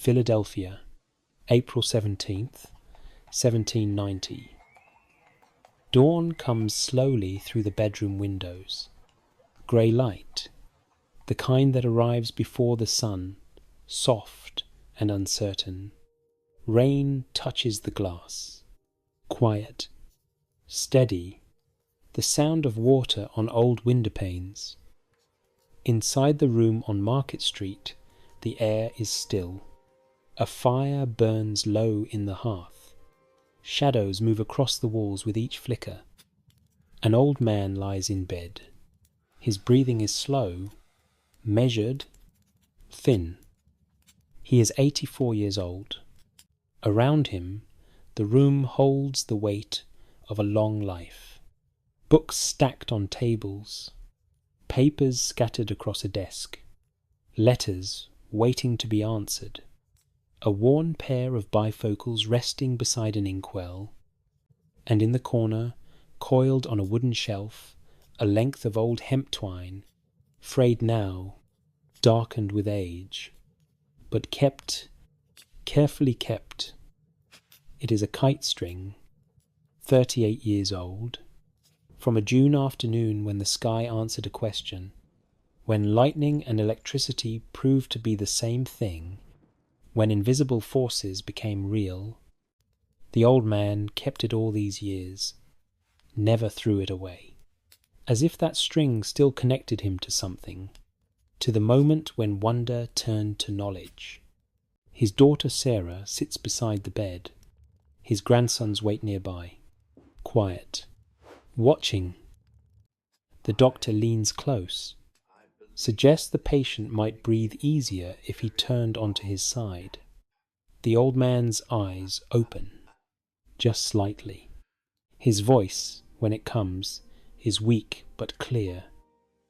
Philadelphia, April 17th, 1790. Dawn comes slowly through the bedroom windows. Grey light, the kind that arrives before the sun, soft and uncertain. Rain touches the glass. Quiet, steady, the sound of water on old window panes. Inside the room on Market Street, the air is still. A fire burns low in the hearth. Shadows move across the walls with each flicker. An old man lies in bed. His breathing is slow, measured, thin. He is 84 years old. Around him, the room holds the weight of a long life. Books stacked on tables, papers scattered across a desk, letters waiting to be answered, a worn pair of bifocals resting beside an inkwell, and in the corner, coiled on a wooden shelf, a length of old hemp twine, frayed now, darkened with age, but kept, carefully kept. It is a kite string, 38 years old, from a June afternoon when the sky answered a question, when lightning and electricity proved to be the same thing, when invisible forces became real. The old man kept it all these years, never threw it away, as if that string still connected him to something, to the moment when wonder turned to knowledge. His daughter Sarah sits beside the bed. His grandsons wait nearby, quiet, watching. The doctor leans close, suggests the patient might breathe easier if he turned onto his side. The old man's eyes open, just slightly. His voice, when it comes, is weak but clear.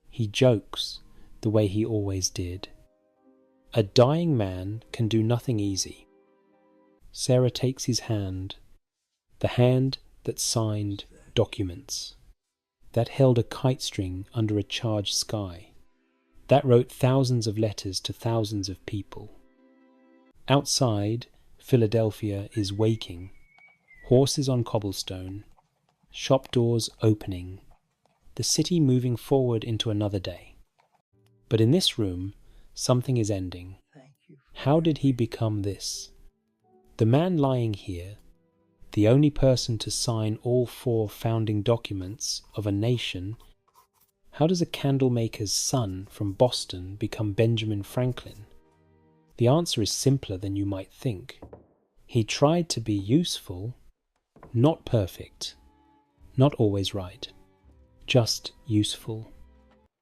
He jokes the way he always did. A dying man can do nothing easy. Sarah takes his hand, the hand that signed documents, that held a kite string under a charged sky, that wrote thousands of letters to thousands of people. Outside, Philadelphia is waking, horses on cobblestone, shop doors opening, the city moving forward into another day. But in this room, something is ending. How did he become this? The man lying here, the only person to sign all 4 founding documents of a nation, how does a candlemaker's son from Boston become Benjamin Franklin? The answer is simpler than you might think. He tried to be useful, not perfect, not always right, just useful.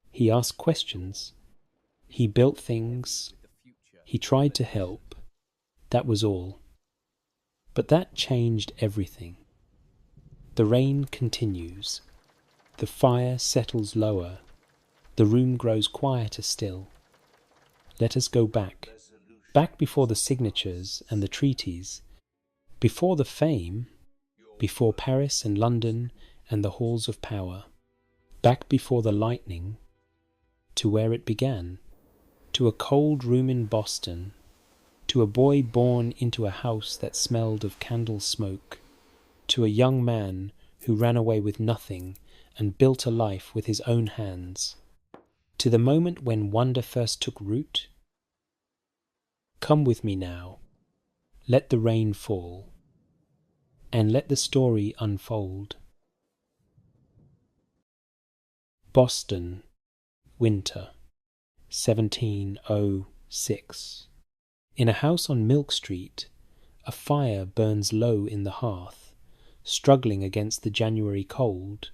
He asked questions. He built things. He tried to help. That was all. But that changed everything. The rain continues. The fire settles lower. The room grows quieter still. Let us go back. Back before the signatures and the treaties. Before the fame. Before Paris and London and the halls of power. Back before the lightning. To where it began. To a cold room in Boston. To a boy born into a house that smelled of candle smoke, to a young man who ran away with nothing and built a life with his own hands, to the moment when wonder first took root. Come with me now, let the rain fall, and let the story unfold. Boston, winter, 1706. In a house on Milk Street, a fire burns low in the hearth, struggling against the January cold.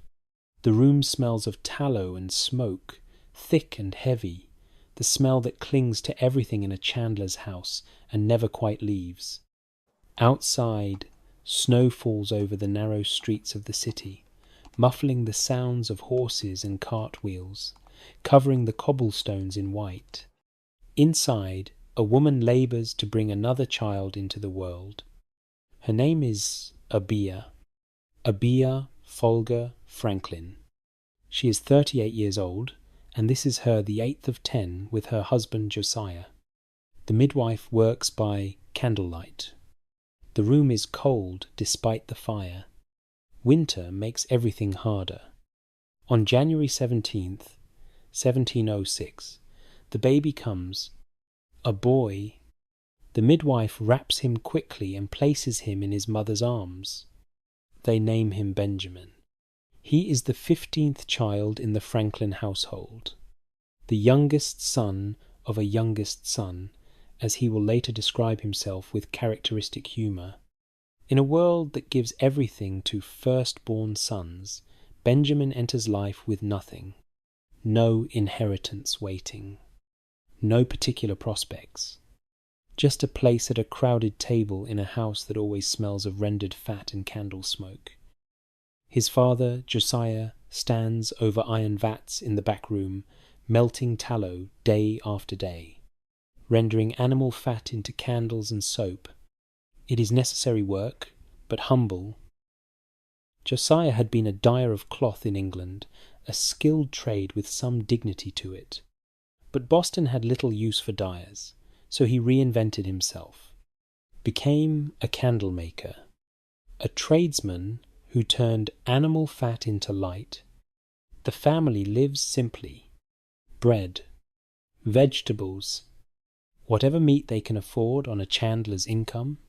The room smells of tallow and smoke, thick and heavy, the smell that clings to everything in a chandler's house and never quite leaves. Outside, snow falls over the narrow streets of the city, muffling the sounds of horses and cartwheels, covering the cobblestones in white. Inside, a woman labours to bring another child into the world. Her name is Abia Folger Franklin. She is 38 years old, and this is her the 8th of 10 with her husband Josiah. The midwife works by candlelight. The room is cold despite the fire. Winter makes everything harder. On January 17th, 1706, the baby comes, a boy. The midwife wraps him quickly and places him in his mother's arms. They name him Benjamin. He is the 15th child in the Franklin household, the youngest son of a youngest son, as he will later describe himself with characteristic humour. In a world that gives everything to firstborn sons, Benjamin enters life with nothing, no inheritance waiting, no particular prospects, just a place at a crowded table in a house that always smells of rendered fat and candle smoke. His father, Josiah, stands over iron vats in the back room, melting tallow day after day, rendering animal fat into candles and soap. It is necessary work, but humble. Josiah had been a dyer of cloth in England, a skilled trade with some dignity to it. But Boston had little use for dyers, so he reinvented himself, became a candle maker, a tradesman who turned animal fat into light. The family lives simply. Bread, vegetables, whatever meat they can afford on a chandler's income.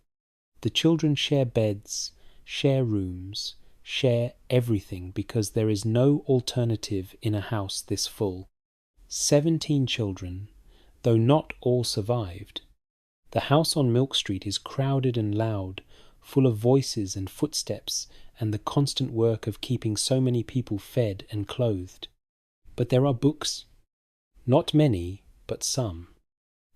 The children share beds, share rooms, share everything because there is no alternative in a house this full. 17 children, though not all survived. The house on Milk Street is crowded and loud, full of voices and footsteps and the constant work of keeping so many people fed and clothed. But there are books. Not many, but some.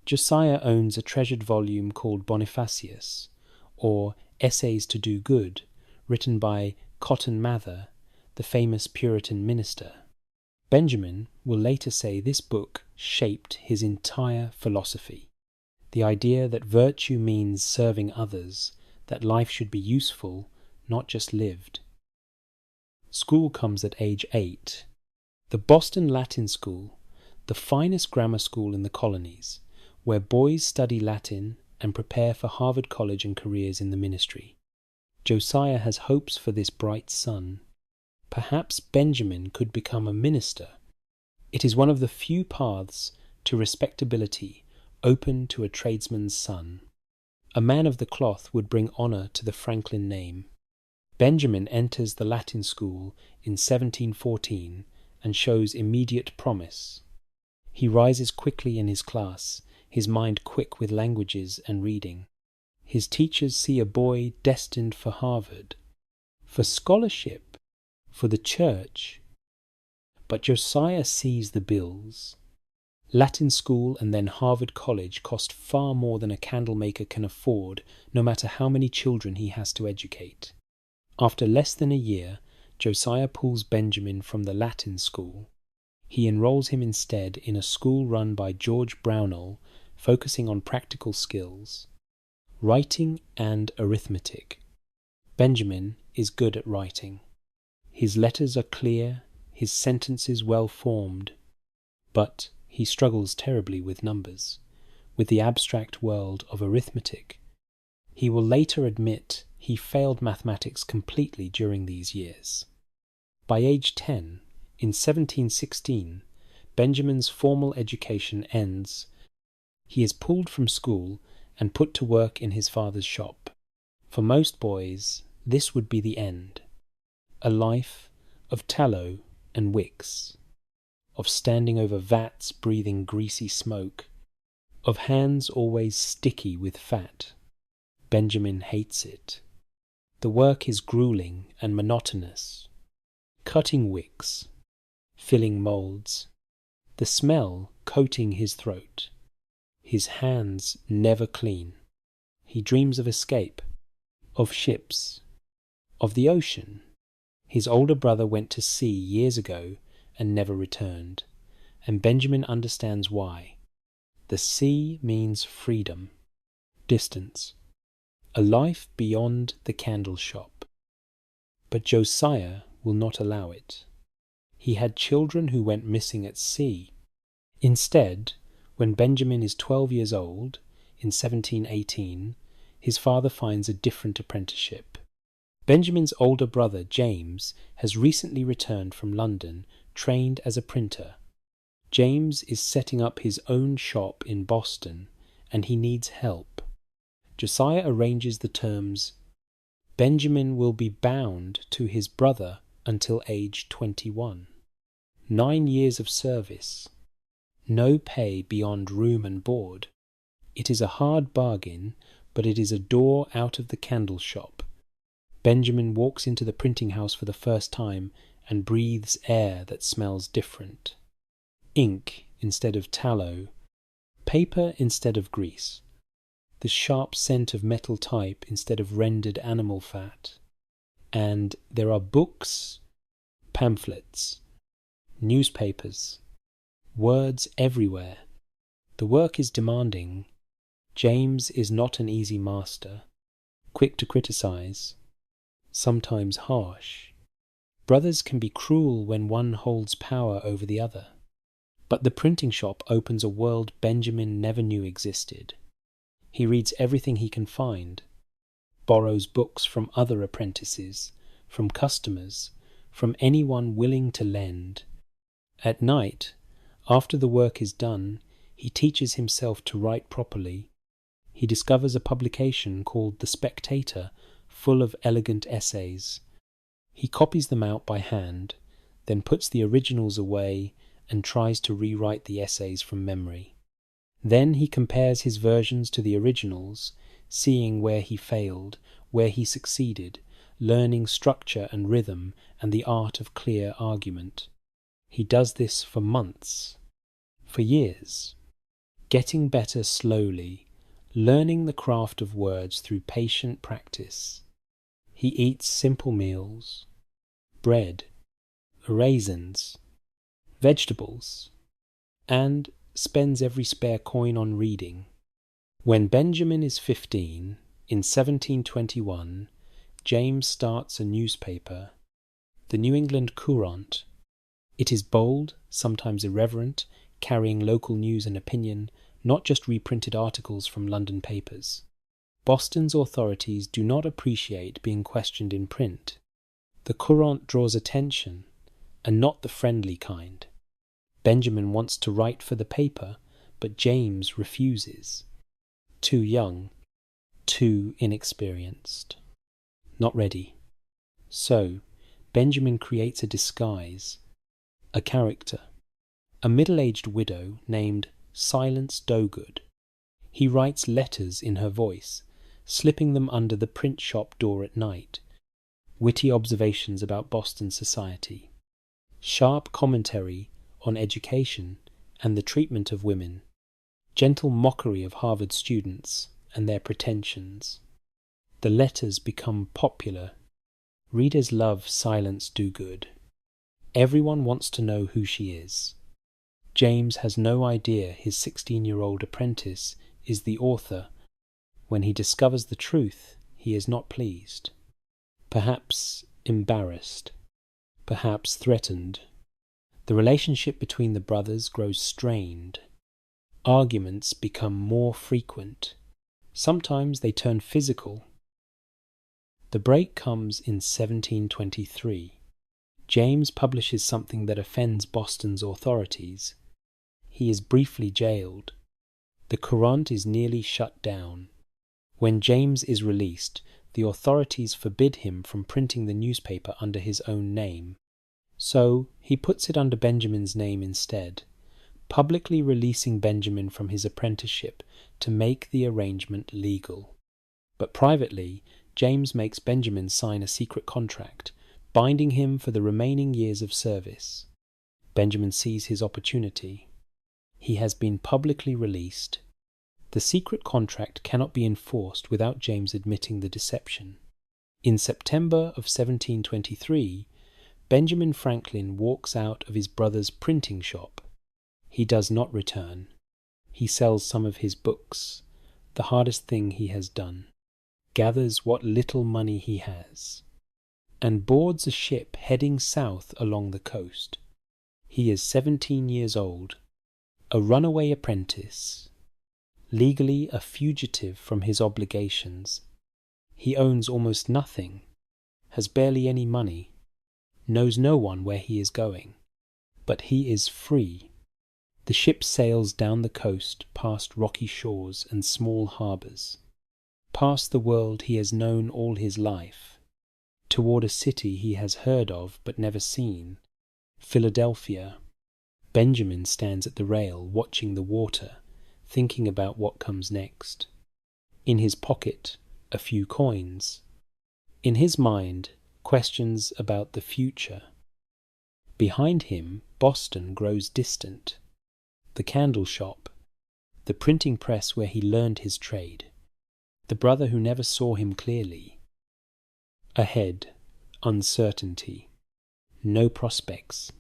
Josiah owns a treasured volume called Bonifacius, or Essays to Do Good, written by Cotton Mather, the famous Puritan minister. Benjamin will later say this book shaped his entire philosophy. The idea that virtue means serving others, that life should be useful, not just lived. School comes at age 8. The Boston Latin School, the finest grammar school in the colonies, where boys study Latin and prepare for Harvard College and careers in the ministry. Josiah has hopes for this bright son. Perhaps Benjamin could become a minister. It is one of the few paths to respectability open to a tradesman's son. A man of the cloth would bring honour to the Franklin name. Benjamin enters the Latin school in 1714 and shows immediate promise. He rises quickly in his class, his mind quick with languages and reading. His teachers see a boy destined for Harvard, for scholarship, for the church. But Josiah sees the bills. Latin school and then Harvard College cost far more than a candlemaker can afford, no matter how many children he has to educate. After less than a year, Josiah pulls Benjamin from the Latin school. He enrolls him instead in a school run by George Brownell, focusing on practical skills, writing and arithmetic. Benjamin is good at writing. His letters are clear, his sentences well formed, but he struggles terribly with numbers, with the abstract world of arithmetic. He will later admit he failed mathematics completely during these years. By age 10, in 1716, Benjamin's formal education ends. He is pulled from school and put to work in his father's shop. For most boys, this would be the end. A life of tallow and wicks, of standing over vats breathing greasy smoke, of hands always sticky with fat. Benjamin hates it. The work is grueling and monotonous. Cutting wicks, filling moulds, the smell coating his throat. His hands never clean. He dreams of escape, of ships, of the ocean. His older brother went to sea years ago and never returned, and Benjamin understands why. The sea means freedom, distance, a life beyond the candle shop. But Josiah will not allow it. He had children who went missing at sea. Instead, when Benjamin is 12 years old, in 1718, his father finds a different apprenticeship. Benjamin's older brother, James, has recently returned from London, trained as a printer. James is setting up his own shop in Boston, and he needs help. Josiah arranges the terms. Benjamin will be bound to his brother until age 21. 9 years of service. No pay beyond room and board. It is a hard bargain, but it is a door out of the candle shop. Benjamin walks into the printing house for the first time and breathes air that smells different. Ink instead of tallow. Paper instead of grease. The sharp scent of metal type instead of rendered animal fat. And there are books, pamphlets, newspapers, words everywhere. The work is demanding. James is not an easy master, quick to criticize, sometimes harsh. Brothers can be cruel when one holds power over the other. But the printing shop opens a world Benjamin never knew existed. He reads everything he can find, borrows books from other apprentices, from customers, from anyone willing to lend. At night, after the work is done, he teaches himself to write properly. He discovers a publication called The Spectator, full of elegant essays. He copies them out by hand, then puts the originals away and tries to rewrite the essays from memory. Then he compares his versions to the originals, seeing where he failed, where he succeeded, learning structure and rhythm and the art of clear argument. He does this for months, for years, getting better slowly, learning the craft of words through patient practice. He eats simple meals, bread, raisins, vegetables, and spends every spare coin on reading. When Benjamin is 15, in 1721, James starts a newspaper, the New England Courant. It is bold, sometimes irreverent, carrying local news and opinion, not just reprinted articles from London papers. Boston's authorities do not appreciate being questioned in print. The Courant draws attention, and not the friendly kind. Benjamin wants to write for the paper, but James refuses. Too young, too inexperienced, not ready. So, Benjamin creates a disguise, a character, a middle-aged widow named Silence Dogood. He writes letters in her voice, slipping them under the print shop door at night, witty observations about Boston society, sharp commentary on education and the treatment of women, gentle mockery of Harvard students and their pretensions. The letters become popular. Readers love Silence Dogood. Everyone wants to know who she is. James has no idea his 16-year-old apprentice is the author. When he discovers the truth, he is not pleased. Perhaps embarrassed. Perhaps threatened. The relationship between the brothers grows strained. Arguments become more frequent. Sometimes they turn physical. The break comes in 1723. James publishes something that offends Boston's authorities. He is briefly jailed. The Courant is nearly shut down. When James is released, the authorities forbid him from printing the newspaper under his own name. So he puts it under Benjamin's name instead, publicly releasing Benjamin from his apprenticeship to make the arrangement legal. But privately, James makes Benjamin sign a secret contract, binding him for the remaining years of service. Benjamin sees his opportunity. He has been publicly released. The secret contract cannot be enforced without James admitting the deception. In September of 1723, Benjamin Franklin walks out of his brother's printing shop. He does not return. He sells some of his books, the hardest thing he has done, gathers what little money he has, and boards a ship heading south along the coast. He is 17 years old, a runaway apprentice, legally a fugitive from his obligations. He owns almost nothing, has barely any money, knows no one where he is going. But he is free. The ship sails down the coast past rocky shores and small harbours, past the world he has known all his life, toward a city he has heard of but never seen, Philadelphia. Benjamin stands at the rail, watching the water, thinking about what comes next. In his pocket, a few coins. In his mind, questions about the future. Behind him, Boston grows distant. The candle shop, the printing press where he learned his trade, the brother who never saw him clearly. Ahead, uncertainty, no prospects,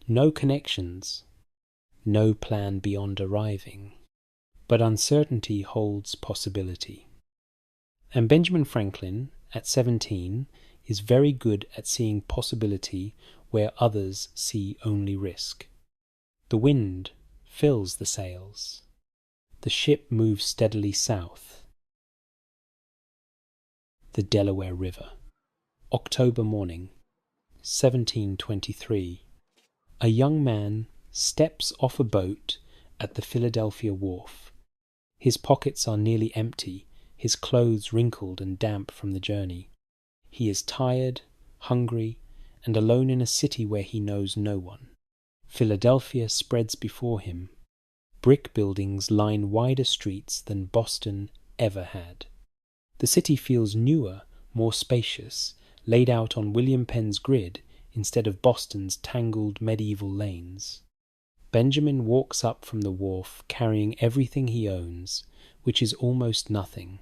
no connections, no plan beyond arriving. But uncertainty holds possibility. And Benjamin Franklin, at 17, is very good at seeing possibility where others see only risk. The wind fills the sails. The ship moves steadily south. The Delaware River. October morning, 1723. A young man steps off a boat at the Philadelphia wharf. His pockets are nearly empty, his clothes wrinkled and damp from the journey. He is tired, hungry, and alone in a city where he knows no one. Philadelphia spreads before him. Brick buildings line wider streets than Boston ever had. The city feels newer, more spacious, laid out on William Penn's grid instead of Boston's tangled medieval lanes. Benjamin walks up from the wharf carrying everything he owns, which is almost nothing.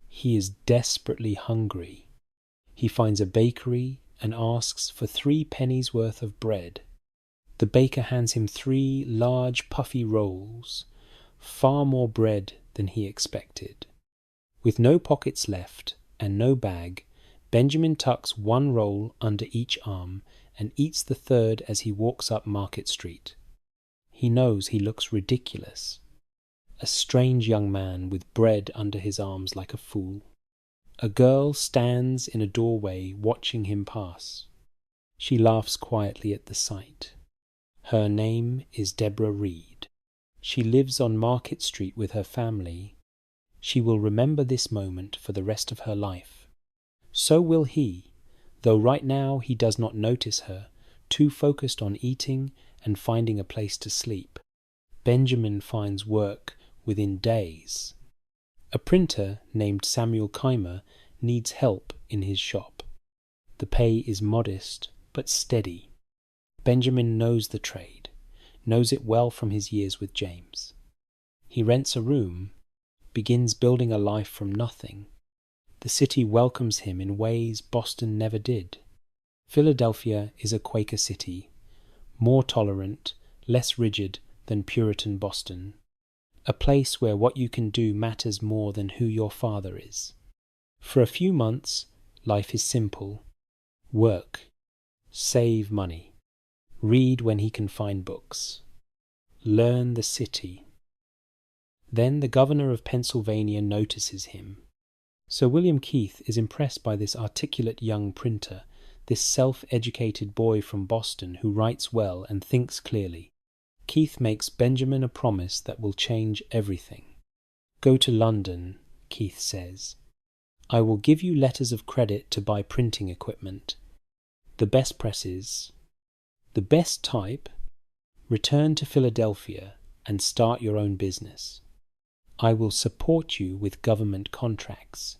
He is desperately hungry. He finds a bakery and asks for 3 pennies worth of bread. The baker hands him 3 large puffy rolls, far more bread than he expected. With no pockets left and no bag, Benjamin tucks 1 roll under each arm and eats the 3rd as he walks up Market Street. He knows he looks ridiculous. A strange young man with bread under his arms like a fool. A girl stands in a doorway watching him pass. She laughs quietly at the sight. Her name is Deborah Reed. She lives on Market Street with her family. She will remember this moment for the rest of her life. So will he, though right now he does not notice her, too focused on eating and finding a place to sleep. Benjamin finds work within days. A printer named Samuel Keimer needs help in his shop. The pay is modest but steady. Benjamin knows the trade, knows it well from his years with James. He rents a room, begins building a life from nothing. The city welcomes him in ways Boston never did. Philadelphia is a Quaker city, more tolerant, less rigid than Puritan Boston. A place where what you can do matters more than who your father is. For a few months, life is simple. Work, save money, read when he can find books, learn the city. Then the governor of Pennsylvania notices him. Sir William Keith is impressed by this articulate young printer, this self-educated boy from Boston who writes well and thinks clearly. Keith makes Benjamin a promise that will change everything. Go to London, Keith says. I will give you letters of credit to buy printing equipment. The best presses, the best type. Return to Philadelphia and start your own business. I will support you with government contracts.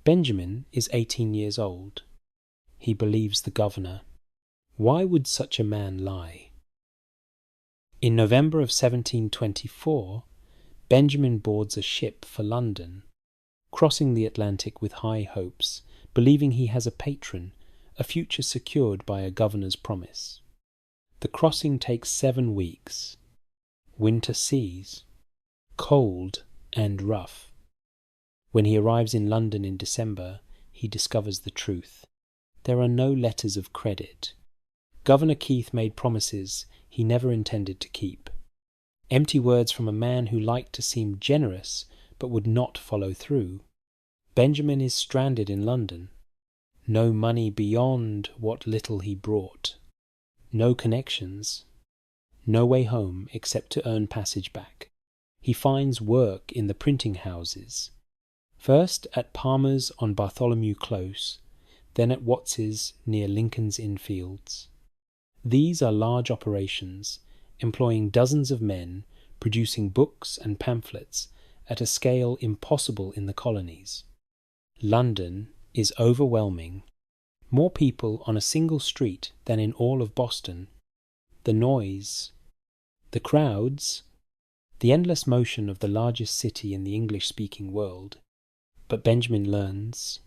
Benjamin is 18 years old. He believes the governor. Why would such a man lie? In November of 1724, Benjamin boards a ship for London, crossing the Atlantic with high hopes, believing he has a patron, a future secured by a governor's promise. The crossing takes 7 weeks. Winter seas, cold and rough. When he arrives in London in December, he discovers the truth. There are no letters of credit. Governor Keith made promises he never intended to keep. Empty words from a man who liked to seem generous but would not follow through. Benjamin is stranded in London. No money beyond what little he brought. No connections. No way home except to earn passage back. He finds work in the printing houses. First at Palmer's on Bartholomew Close, then at Watts's near Lincoln's Inn Fields. These are large operations, employing dozens of men, producing books and pamphlets at a scale impossible in the colonies. London is overwhelming. More people on a single street than in all of Boston. The noise, the crowds, the endless motion of the largest city in the English-speaking world. But Benjamin learns.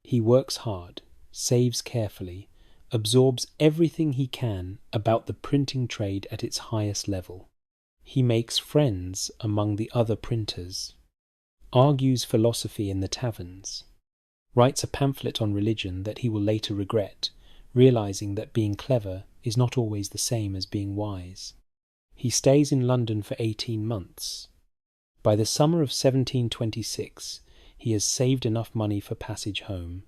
He works hard, saves carefully, absorbs everything he can about the printing trade at its highest level. He makes friends among the other printers, argues philosophy in the taverns, writes a pamphlet on religion that he will later regret, realizing that being clever is not always the same as being wise. He stays in London for 18 months. By the summer of 1726, he has saved enough money for passage home.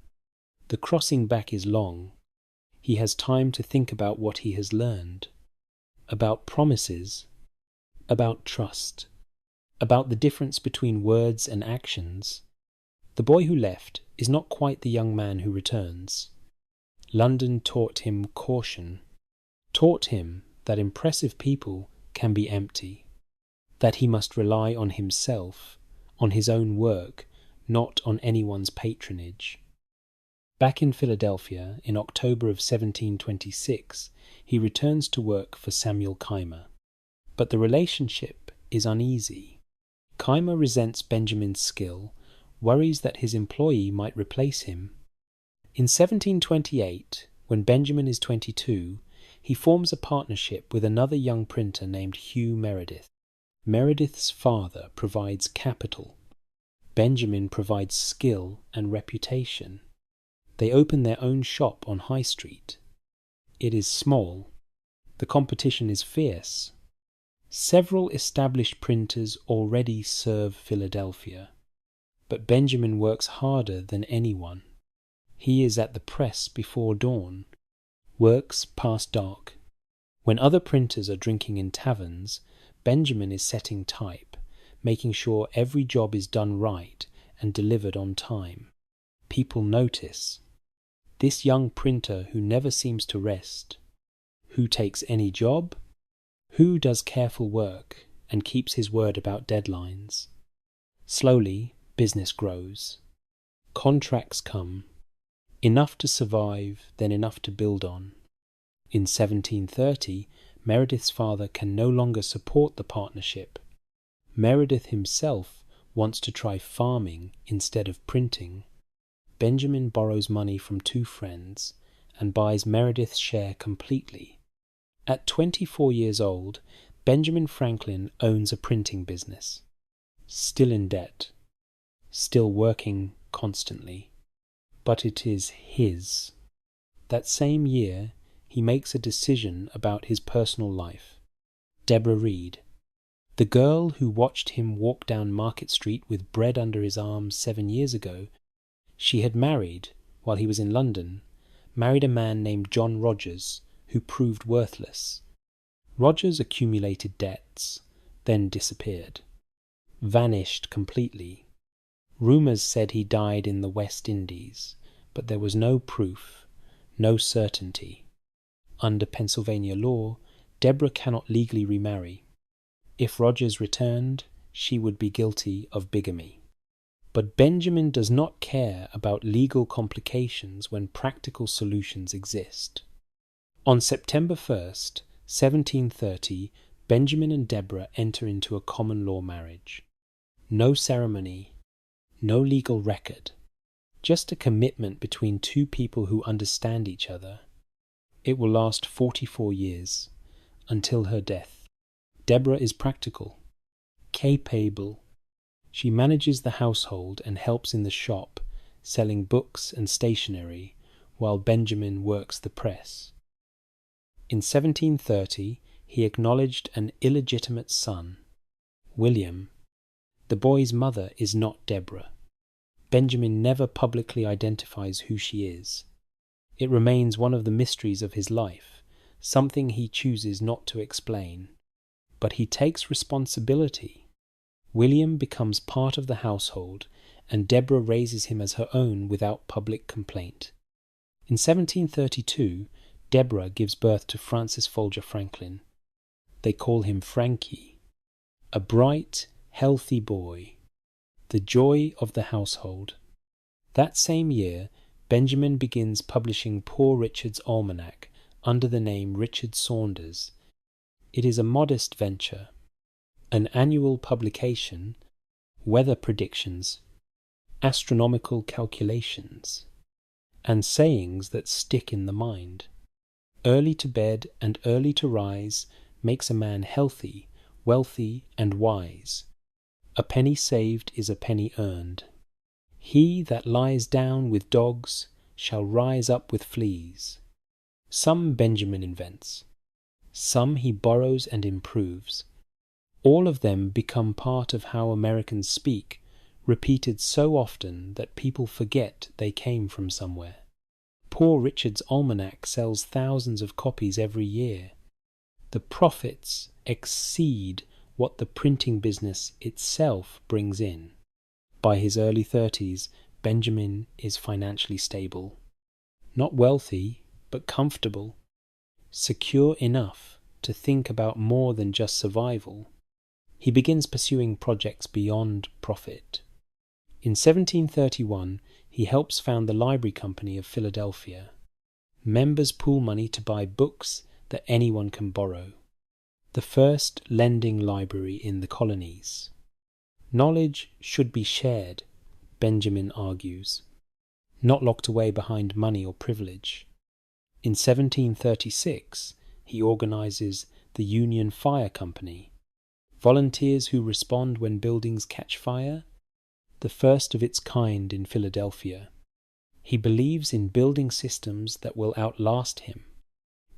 The crossing back is long. He has time to think about what he has learned, about promises, about trust, about the difference between words and actions. The boy who left is not quite the young man who returns. London taught him caution, taught him that impressive people can be empty, that he must rely on himself, on his own work, not on anyone's patronage. Back in Philadelphia in October of 1726, he returns to work for Samuel Keimer. But the relationship is uneasy. Keimer resents Benjamin's skill, worries that his employee might replace him. In 1728, when Benjamin is 22, he forms a partnership with another young printer named Hugh Meredith. Meredith's father provides capital. Benjamin provides skill and reputation. They open their own shop on High Street. It is small. The competition is fierce. Several established printers already serve Philadelphia, but Benjamin works harder than anyone. He is at the press before dawn, works past dark. When other printers are drinking in taverns, Benjamin is setting type, making sure every job is done right and delivered on time. People notice. This young printer who never seems to rest, who takes any job, who does careful work and keeps his word about deadlines. Slowly, business grows. Contracts come. Enough to survive, then enough to build on. In 1730, Meredith's father can no longer support the partnership. Meredith himself wants to try farming instead of printing. Benjamin borrows money from two friends and buys Meredith's share completely. At 24 years old, Benjamin Franklin owns a printing business. Still in debt. Still working constantly. But it is his. That same year, he makes a decision about his personal life. Deborah Reed, the girl who watched him walk down Market Street with bread under his arms 7 years ago, she had married, while he was in London, married a man named John Rogers, who proved worthless. Rogers accumulated debts, then disappeared. Vanished completely. Rumours said he died in the West Indies, but there was no proof, no certainty. Under Pennsylvania law, Deborah cannot legally remarry. If Rogers returned, she would be guilty of bigamy. But Benjamin does not care about legal complications when practical solutions exist. On September 1st, 1730, Benjamin and Deborah enter into a common law marriage. No ceremony, no legal record, just a commitment between two people who understand each other. It will last 44 years, until her death. Deborah is practical, capable. She manages the household and helps in the shop, selling books and stationery, while Benjamin works the press. In 1730, he acknowledged an illegitimate son, William. The boy's mother is not Deborah. Benjamin never publicly identifies who she is. It remains one of the mysteries of his life, something he chooses not to explain. But he takes responsibility. William becomes part of the household, and Deborah raises him as her own without public complaint. In 1732, Deborah gives birth to Francis Folger Franklin. They call him Frankie, a bright, healthy boy, the joy of the household. That same year, Benjamin begins publishing Poor Richard's Almanac under the name Richard Saunders. It is a modest venture, an annual publication, weather predictions, astronomical calculations, and sayings that stick in the mind. Early to bed and early to rise makes a man healthy, wealthy, and wise. A penny saved is a penny earned. He that lies down with dogs shall rise up with fleas. Some Benjamin invents. Some he borrows and improves. All of them become part of how Americans speak, repeated so often that people forget they came from somewhere. Poor Richard's Almanac sells thousands of copies every year. The profits exceed what the printing business itself brings in. By his early 30s, Benjamin is financially stable. Not wealthy, but comfortable. Secure enough to think about more than just survival. He begins pursuing projects beyond profit. In 1731, he helps found the Library Company of Philadelphia. Members pool money to buy books that anyone can borrow. The first lending library in the colonies. Knowledge should be shared, Benjamin argues, not locked away behind money or privilege. In 1736, he organizes the Union Fire Company, volunteers who respond when buildings catch fire, the first of its kind in Philadelphia. He believes in building systems that will outlast him,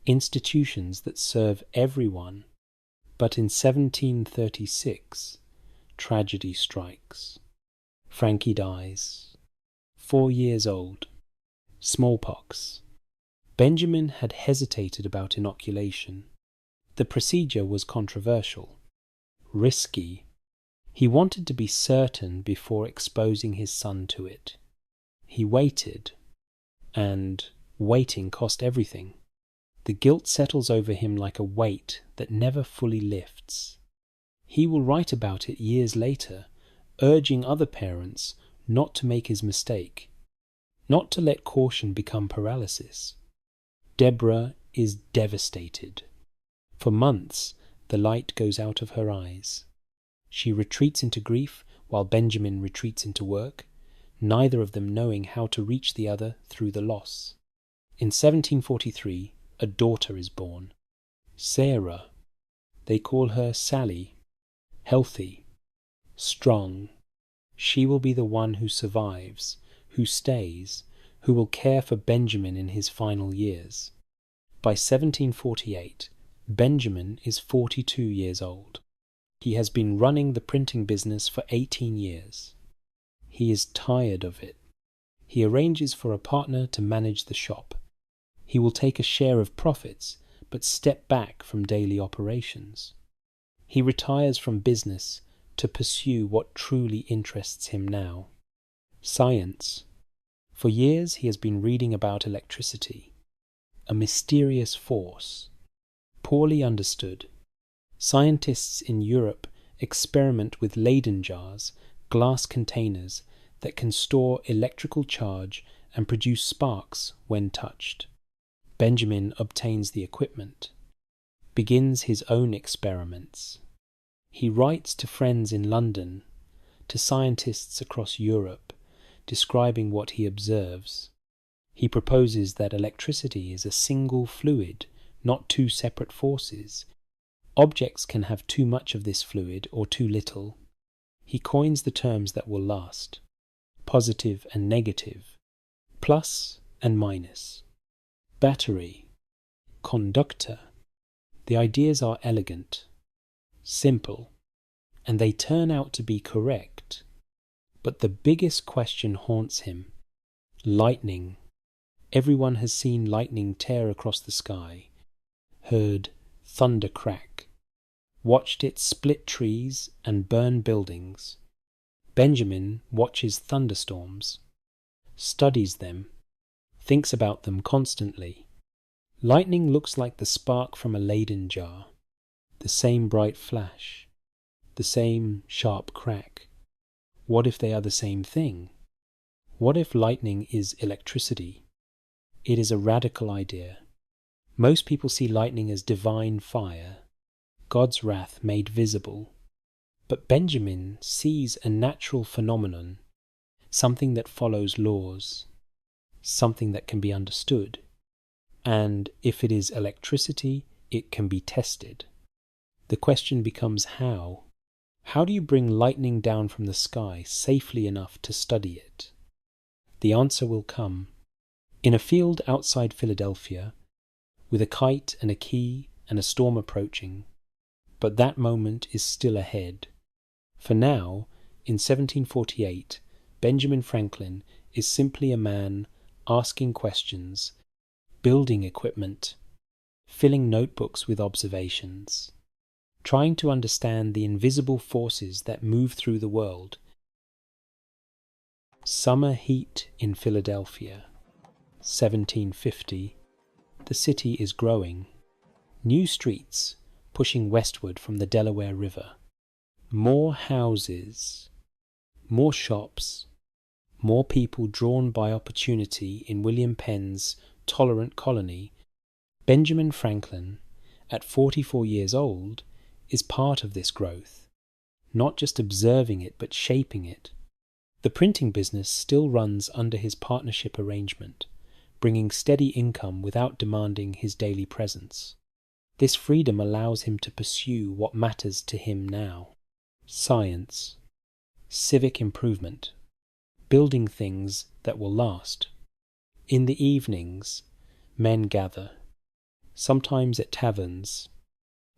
institutions that serve everyone. But in 1736, tragedy strikes. Frankie dies, 4 years old. Smallpox. Benjamin had hesitated about inoculation. The procedure was controversial, risky. He wanted to be certain before exposing his son to it. He waited, and waiting cost everything. The guilt settles over him like a weight that never fully lifts. He will write about it years later, urging other parents not to make his mistake, not to let caution become paralysis. Deborah is devastated. For months, the light goes out of her eyes. She retreats into grief while Benjamin retreats into work, neither of them knowing how to reach the other through the loss. In 1743, a daughter is born. Sarah. They call her Sally. Healthy. Strong. She will be the one who survives, who stays, who will care for Benjamin in his final years. By 1748, Benjamin is 42 years old. He has been running the printing business for 18 years. He is tired of it. He arranges for a partner to manage the shop. He will take a share of profits, but step back from daily operations. He retires from business to pursue what truly interests him now. Science. For years he has been reading about electricity, a mysterious force, poorly understood. Scientists in Europe experiment with Leyden jars, glass containers that can store electrical charge and produce sparks when touched. Benjamin obtains the equipment, begins his own experiments. He writes to friends in London, to scientists across Europe, describing what he observes. He proposes that electricity is a single fluid, not two separate forces. Objects can have too much of this fluid or too little. He coins the terms that will last: positive and negative, plus and minus, battery, conductor, The ideas are elegant, simple, and they turn out to be correct. But the biggest question haunts him. Lightning. Everyone has seen lightning tear across the sky, heard thunder crack, watched it split trees and burn buildings. Benjamin watches thunderstorms, studies them, thinks about them constantly. Lightning looks like the spark from a Leyden jar, the same bright flash, the same sharp crack. What if they are the same thing? What if lightning is electricity? It is a radical idea. Most people see lightning as divine fire, God's wrath made visible. But Benjamin sees a natural phenomenon, something that follows laws, something that can be understood. And if it is electricity, it can be tested. The question becomes how? How do you bring lightning down from the sky safely enough to study it? The answer will come. In a field outside Philadelphia, with a kite and a key and a storm approaching. But that moment is still ahead. For now, in 1748, Benjamin Franklin is simply a man asking questions, building equipment, filling notebooks with observations, trying to understand the invisible forces that move through the world. Summer heat in Philadelphia, 1750. The city is growing. New streets pushing westward from the Delaware River. More houses, more shops, more people drawn by opportunity in William Penn's tolerant colony. Benjamin Franklin, at 44 years old, is part of this growth, not just observing it but shaping it. The printing business still runs under his partnership arrangement, bringing steady income without demanding his daily presence. This freedom allows him to pursue what matters to him now. Science, civic improvement, building things that will last. In the evenings, men gather, sometimes at taverns,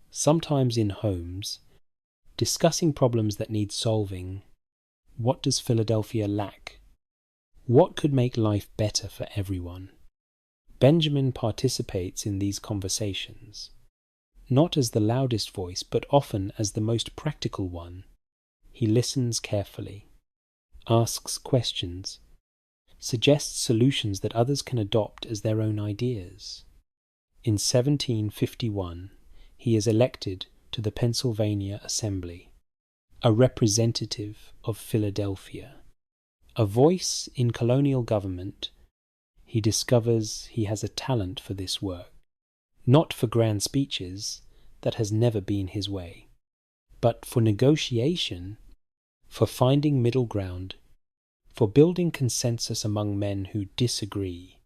sometimes in homes, discussing problems that need solving. What does Philadelphia lack? What could make life better for everyone? Benjamin participates in these conversations, not as the loudest voice, but often as the most practical one. He listens carefully, asks questions, suggests solutions that others can adopt as their own ideas. In 1751, he is elected to the Pennsylvania Assembly, a representative of Philadelphia, a voice in colonial government. He discovers he has a talent for this work, not for grand speeches, that has never been his way, but for negotiation, for finding middle ground, for building consensus among men who disagree.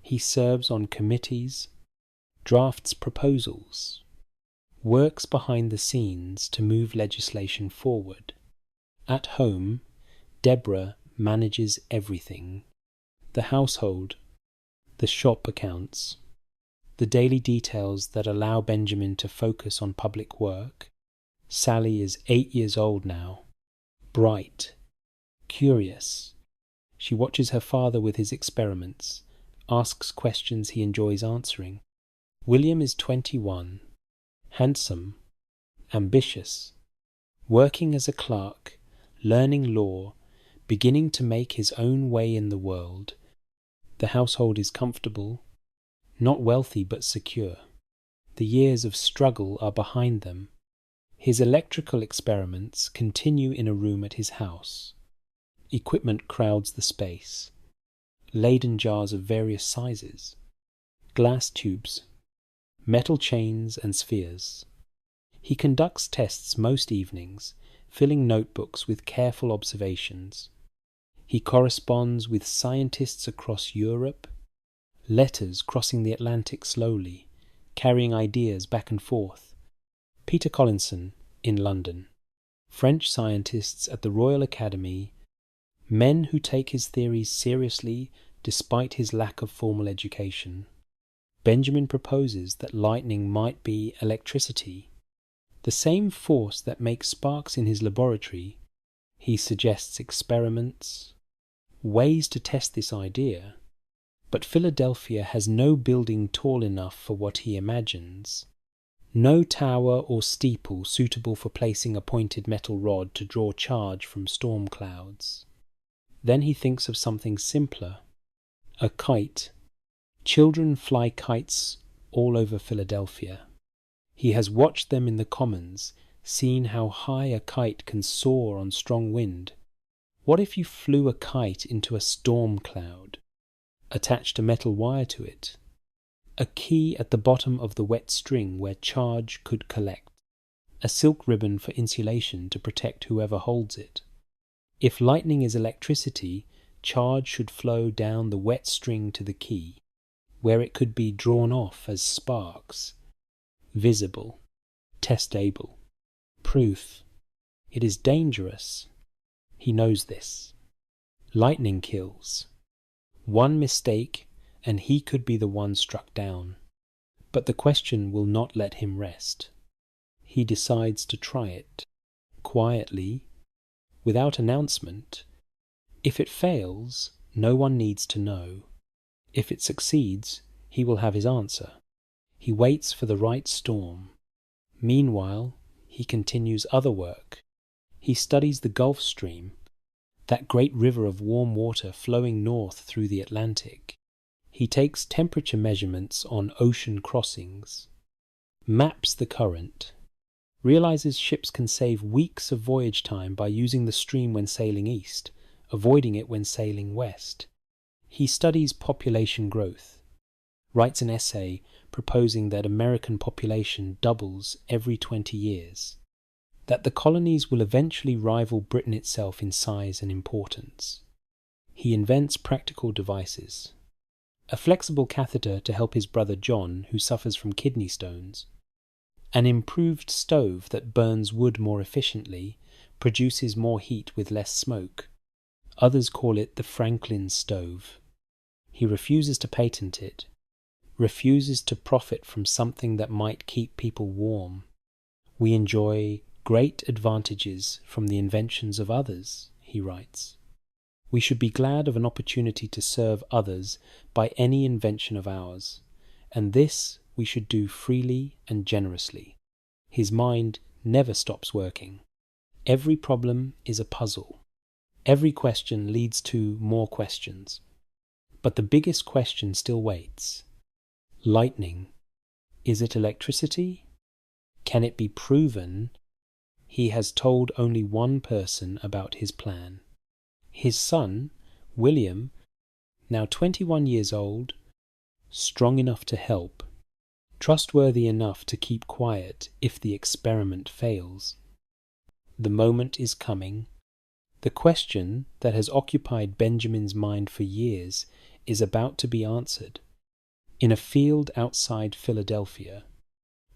He serves on committees, drafts proposals, works behind the scenes to move legislation forward. At home, Deborah manages everything: the household, the shop accounts, the daily details that allow Benjamin to focus on public work. Sally is 8 years old now, bright, curious. She watches her father with his experiments, asks questions he enjoys answering. William is 21, handsome, ambitious, working as a clerk, learning law, beginning to make his own way in the world. The household is comfortable, not wealthy but secure. The years of struggle are behind them. His electrical experiments continue in a room at his house. Equipment crowds the space. Leyden jars of various sizes, glass tubes, metal chains and spheres. He conducts tests most evenings, filling notebooks with careful observations. He corresponds with scientists across Europe, letters crossing the Atlantic slowly, carrying ideas back and forth. Peter Collinson in London, French scientists at the Royal Academy, men who take his theories seriously despite his lack of formal education. Benjamin proposes that lightning might be electricity, the same force that makes sparks in his laboratory. He suggests experiments, ways to test this idea, but Philadelphia has no building tall enough for what he imagines, no tower or steeple suitable for placing a pointed metal rod to draw charge from storm clouds. Then he thinks of something simpler, a kite. Children fly kites all over Philadelphia. He has watched them in the commons, seen how high a kite can soar on strong wind. What if you flew a kite into a storm cloud, attached a metal wire to it, a key at the bottom of the wet string where charge could collect, a silk ribbon for insulation to protect whoever holds it? If lightning is electricity, charge should flow down the wet string to the key, where it could be drawn off as sparks. Visible, testable, proof. It is dangerous. He knows this. Lightning kills. One mistake, and he could be the one struck down. But the question will not let him rest. He decides to try it, quietly, without announcement. If it fails, no one needs to know. If it succeeds, he will have his answer. He waits for the right storm. Meanwhile, he continues other work. He studies the Gulf Stream, that great river of warm water flowing north through the Atlantic. He takes temperature measurements on ocean crossings, maps the current, realizes ships can save weeks of voyage time by using the stream when sailing east, avoiding it when sailing west. He studies population growth, writes an essay proposing that American population doubles every 20 years, that the colonies will eventually rival Britain itself in size and importance. He invents practical devices. A flexible catheter to help his brother John, who suffers from kidney stones. An improved stove that burns wood more efficiently, produces more heat with less smoke. Others call it the Franklin stove. He refuses to patent it, refuses to profit from something that might keep people warm. We enjoy great advantages from the inventions of others, he writes. We should be glad of an opportunity to serve others by any invention of ours, and this we should do freely and generously. His mind never stops working. Every problem is a puzzle. Every question leads to more questions. But the biggest question still waits. Lightning. Is it electricity? Can it be proven? He has told only one person about his plan. His son, William, now 21 years old, strong enough to help, trustworthy enough to keep quiet if the experiment fails. The moment is coming. The question that has occupied Benjamin's mind for years is about to be answered. In a field outside Philadelphia,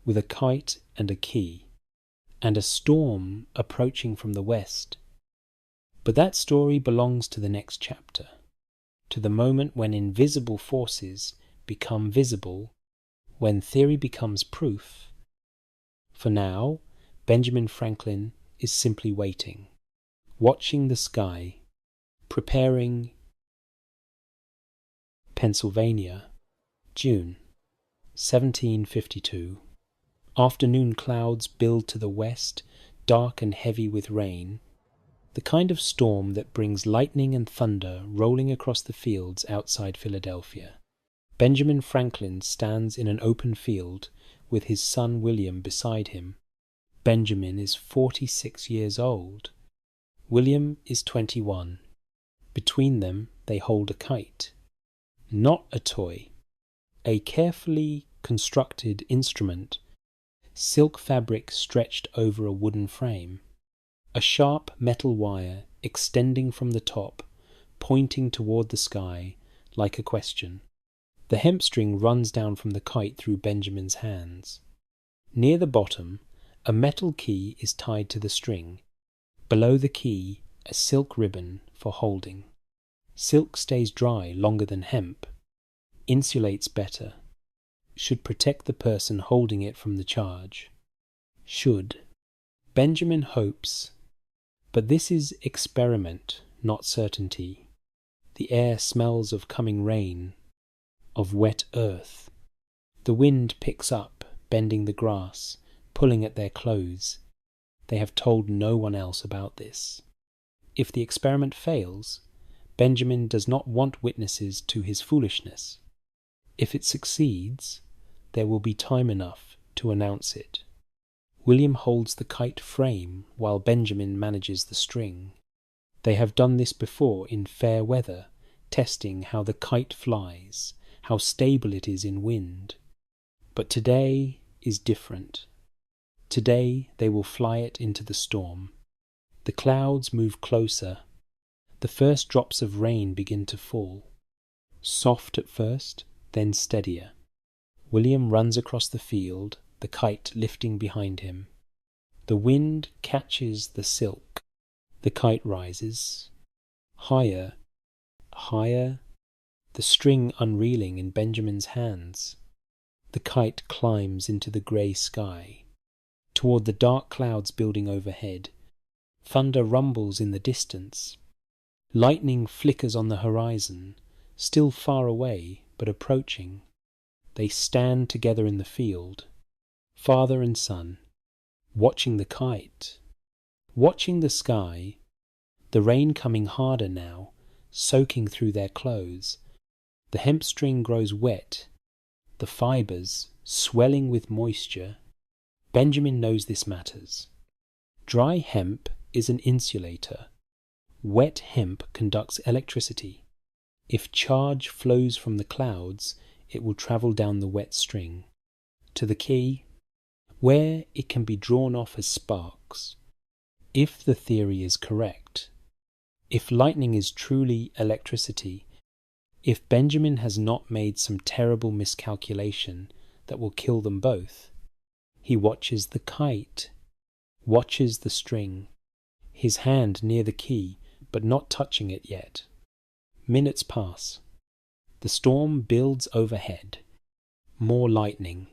with a kite and a key, and a storm approaching from the west. But that story belongs to the next chapter, to the moment when invisible forces become visible, when theory becomes proof. For now, Benjamin Franklin is simply waiting, watching the sky, preparing. Pennsylvania, June 1752. Afternoon clouds build to the west, dark and heavy with rain, the kind of storm that brings lightning and thunder rolling across the fields outside Philadelphia. Benjamin Franklin stands in an open field with his son William beside him. Benjamin is 46 years old. William is 21. Between them they hold a kite. Not a toy. A carefully constructed instrument, silk fabric stretched over a wooden frame, a sharp metal wire extending from the top, pointing toward the sky like a question. The hemp string runs down from the kite through Benjamin's hands. Near the bottom, a metal key is tied to the string. Below the key, a silk ribbon for holding. Silk stays dry longer than hemp, insulates better. should protect the person holding it from the charge. Should. Benjamin hopes, but this is experiment, not certainty. The air smells of coming rain, of wet earth. The wind picks up, bending the grass, pulling at their clothes. They have told no one else about this. If the experiment fails, Benjamin does not want witnesses to his foolishness. If it succeeds, there will be time enough to announce it. William holds the kite frame while Benjamin manages the string. They have done this before in fair weather, testing how the kite flies, how stable it is in wind. But today is different. Today they will fly it into the storm. The clouds move closer. The first drops of rain begin to fall. Soft at first, then steadier. William runs across the field, the kite lifting behind him. The wind catches the silk. The kite rises. Higher, higher, the string unreeling in Benjamin's hands. The kite climbs into the grey sky, toward the dark clouds building overhead. Thunder rumbles in the distance. Lightning flickers on the horizon, still far away, but approaching. They stand together in the field, father and son, watching the kite, watching the sky, the rain coming harder now, soaking through their clothes. The hemp string grows wet, the fibres swelling with moisture. Benjamin knows this matters. Dry hemp is an insulator. Wet hemp conducts electricity. If charge flows from the clouds, it will travel down the wet string to the key, where it can be drawn off as sparks. If the theory is correct, if lightning is truly electricity, if Benjamin has not made some terrible miscalculation that will kill them both, he watches the kite, watches the string, his hand near the key, but not touching it yet. Minutes pass. The storm builds overhead. More lightning.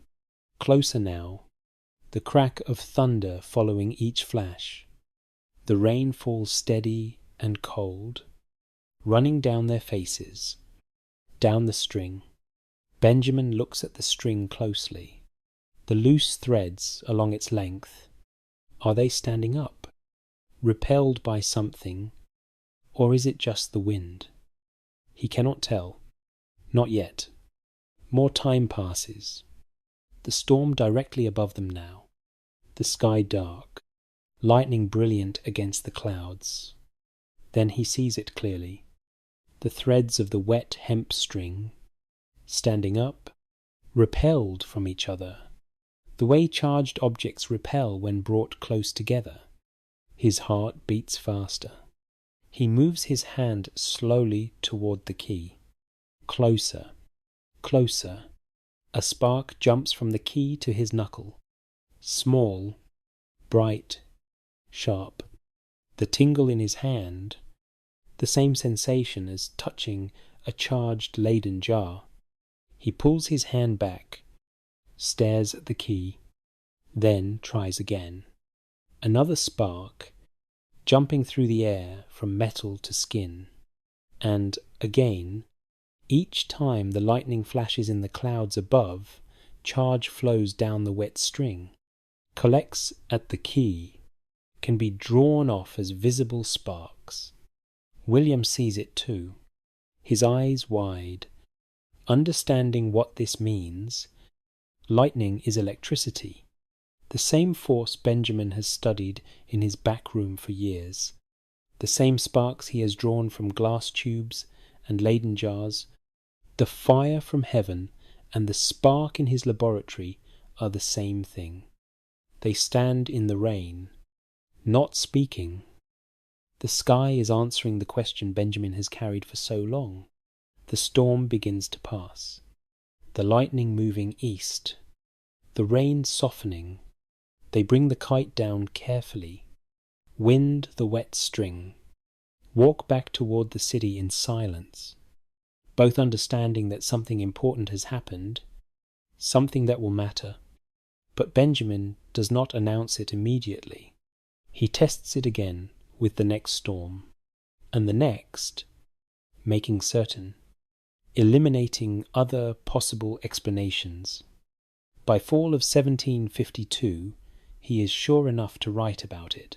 Closer now. The crack of thunder following each flash. The rain falls steady and cold, running down their faces, down the string. Benjamin looks at the string closely. The loose threads along its length. Are they standing up, repelled by something, or is it just the wind? He cannot tell. Not yet. More time passes. The storm directly above them now. The sky dark. Lightning brilliant against the clouds. Then he sees it clearly. The threads of the wet hemp string, standing up, repelled from each other, the way charged objects repel when brought close together. His heart beats faster. He moves his hand slowly toward the key. Closer, closer. A spark jumps from the key to his knuckle. Small, bright, sharp. The tingle in his hand, the same sensation as touching a charged Leyden jar. He pulls his hand back, stares at the key, then tries again. Another spark, jumping through the air from metal to skin. And again, each time the lightning flashes in the clouds above, charge flows down the wet string, collects at the key, can be drawn off as visible sparks. William sees it too, his eyes wide, understanding what this means. Lightning is electricity, the same force Benjamin has studied in his back room for years, the same sparks he has drawn from glass tubes and Leyden jars. The fire from heaven and the spark in his laboratory are the same thing. They stand in the rain, not speaking. The sky is answering the question Benjamin has carried for so long. The storm begins to pass. The lightning moving east. The rain softening. They bring the kite down carefully. Wind the wet string. Walk back toward the city in silence, both understanding that something important has happened, something that will matter. But Benjamin does not announce it immediately. He tests it again with the next storm, and the next, making certain, eliminating other possible explanations. By fall of 1752, he is sure enough to write about it.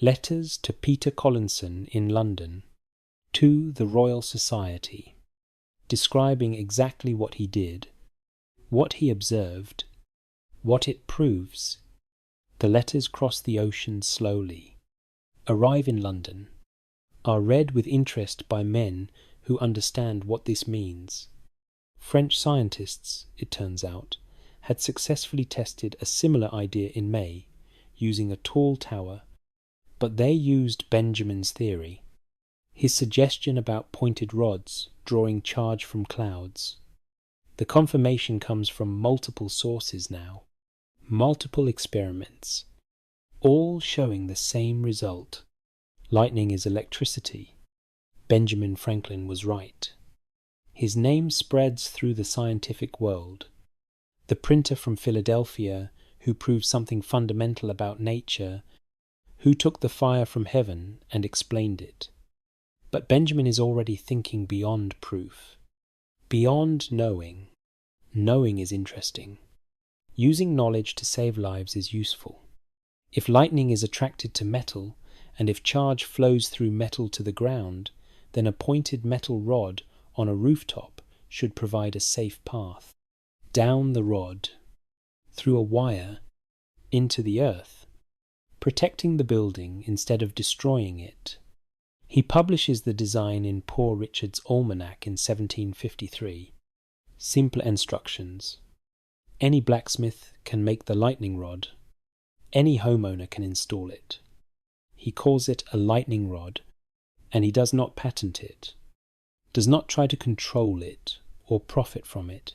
Letters to Peter Collinson in London, to the Royal Society, describing exactly what he did, what he observed, what it proves. The letters cross the ocean slowly, arrive in London, are read with interest by men who understand what this means. French scientists, it turns out, had successfully tested a similar idea in May, using a tall tower, but they used Benjamin's theory, his suggestion about pointed rods drawing charge from clouds. The confirmation comes from multiple sources now, multiple experiments, all showing the same result. Lightning is electricity. Benjamin Franklin was right. His name spreads through the scientific world. The printer from Philadelphia, who proved something fundamental about nature, who took the fire from heaven and explained it. But Benjamin is already thinking beyond proof, beyond knowing. Knowing is interesting. Using knowledge to save lives is useful. If lightning is attracted to metal, and if charge flows through metal to the ground, then a pointed metal rod on a rooftop should provide a safe path. Down the rod, through a wire, into the earth, protecting the building instead of destroying it. He publishes the design in Poor Richard's Almanac in 1753. Simple instructions. Any blacksmith can make the lightning rod. Any homeowner can install it. He calls it a lightning rod, and he does not patent it, does not try to control it or profit from it.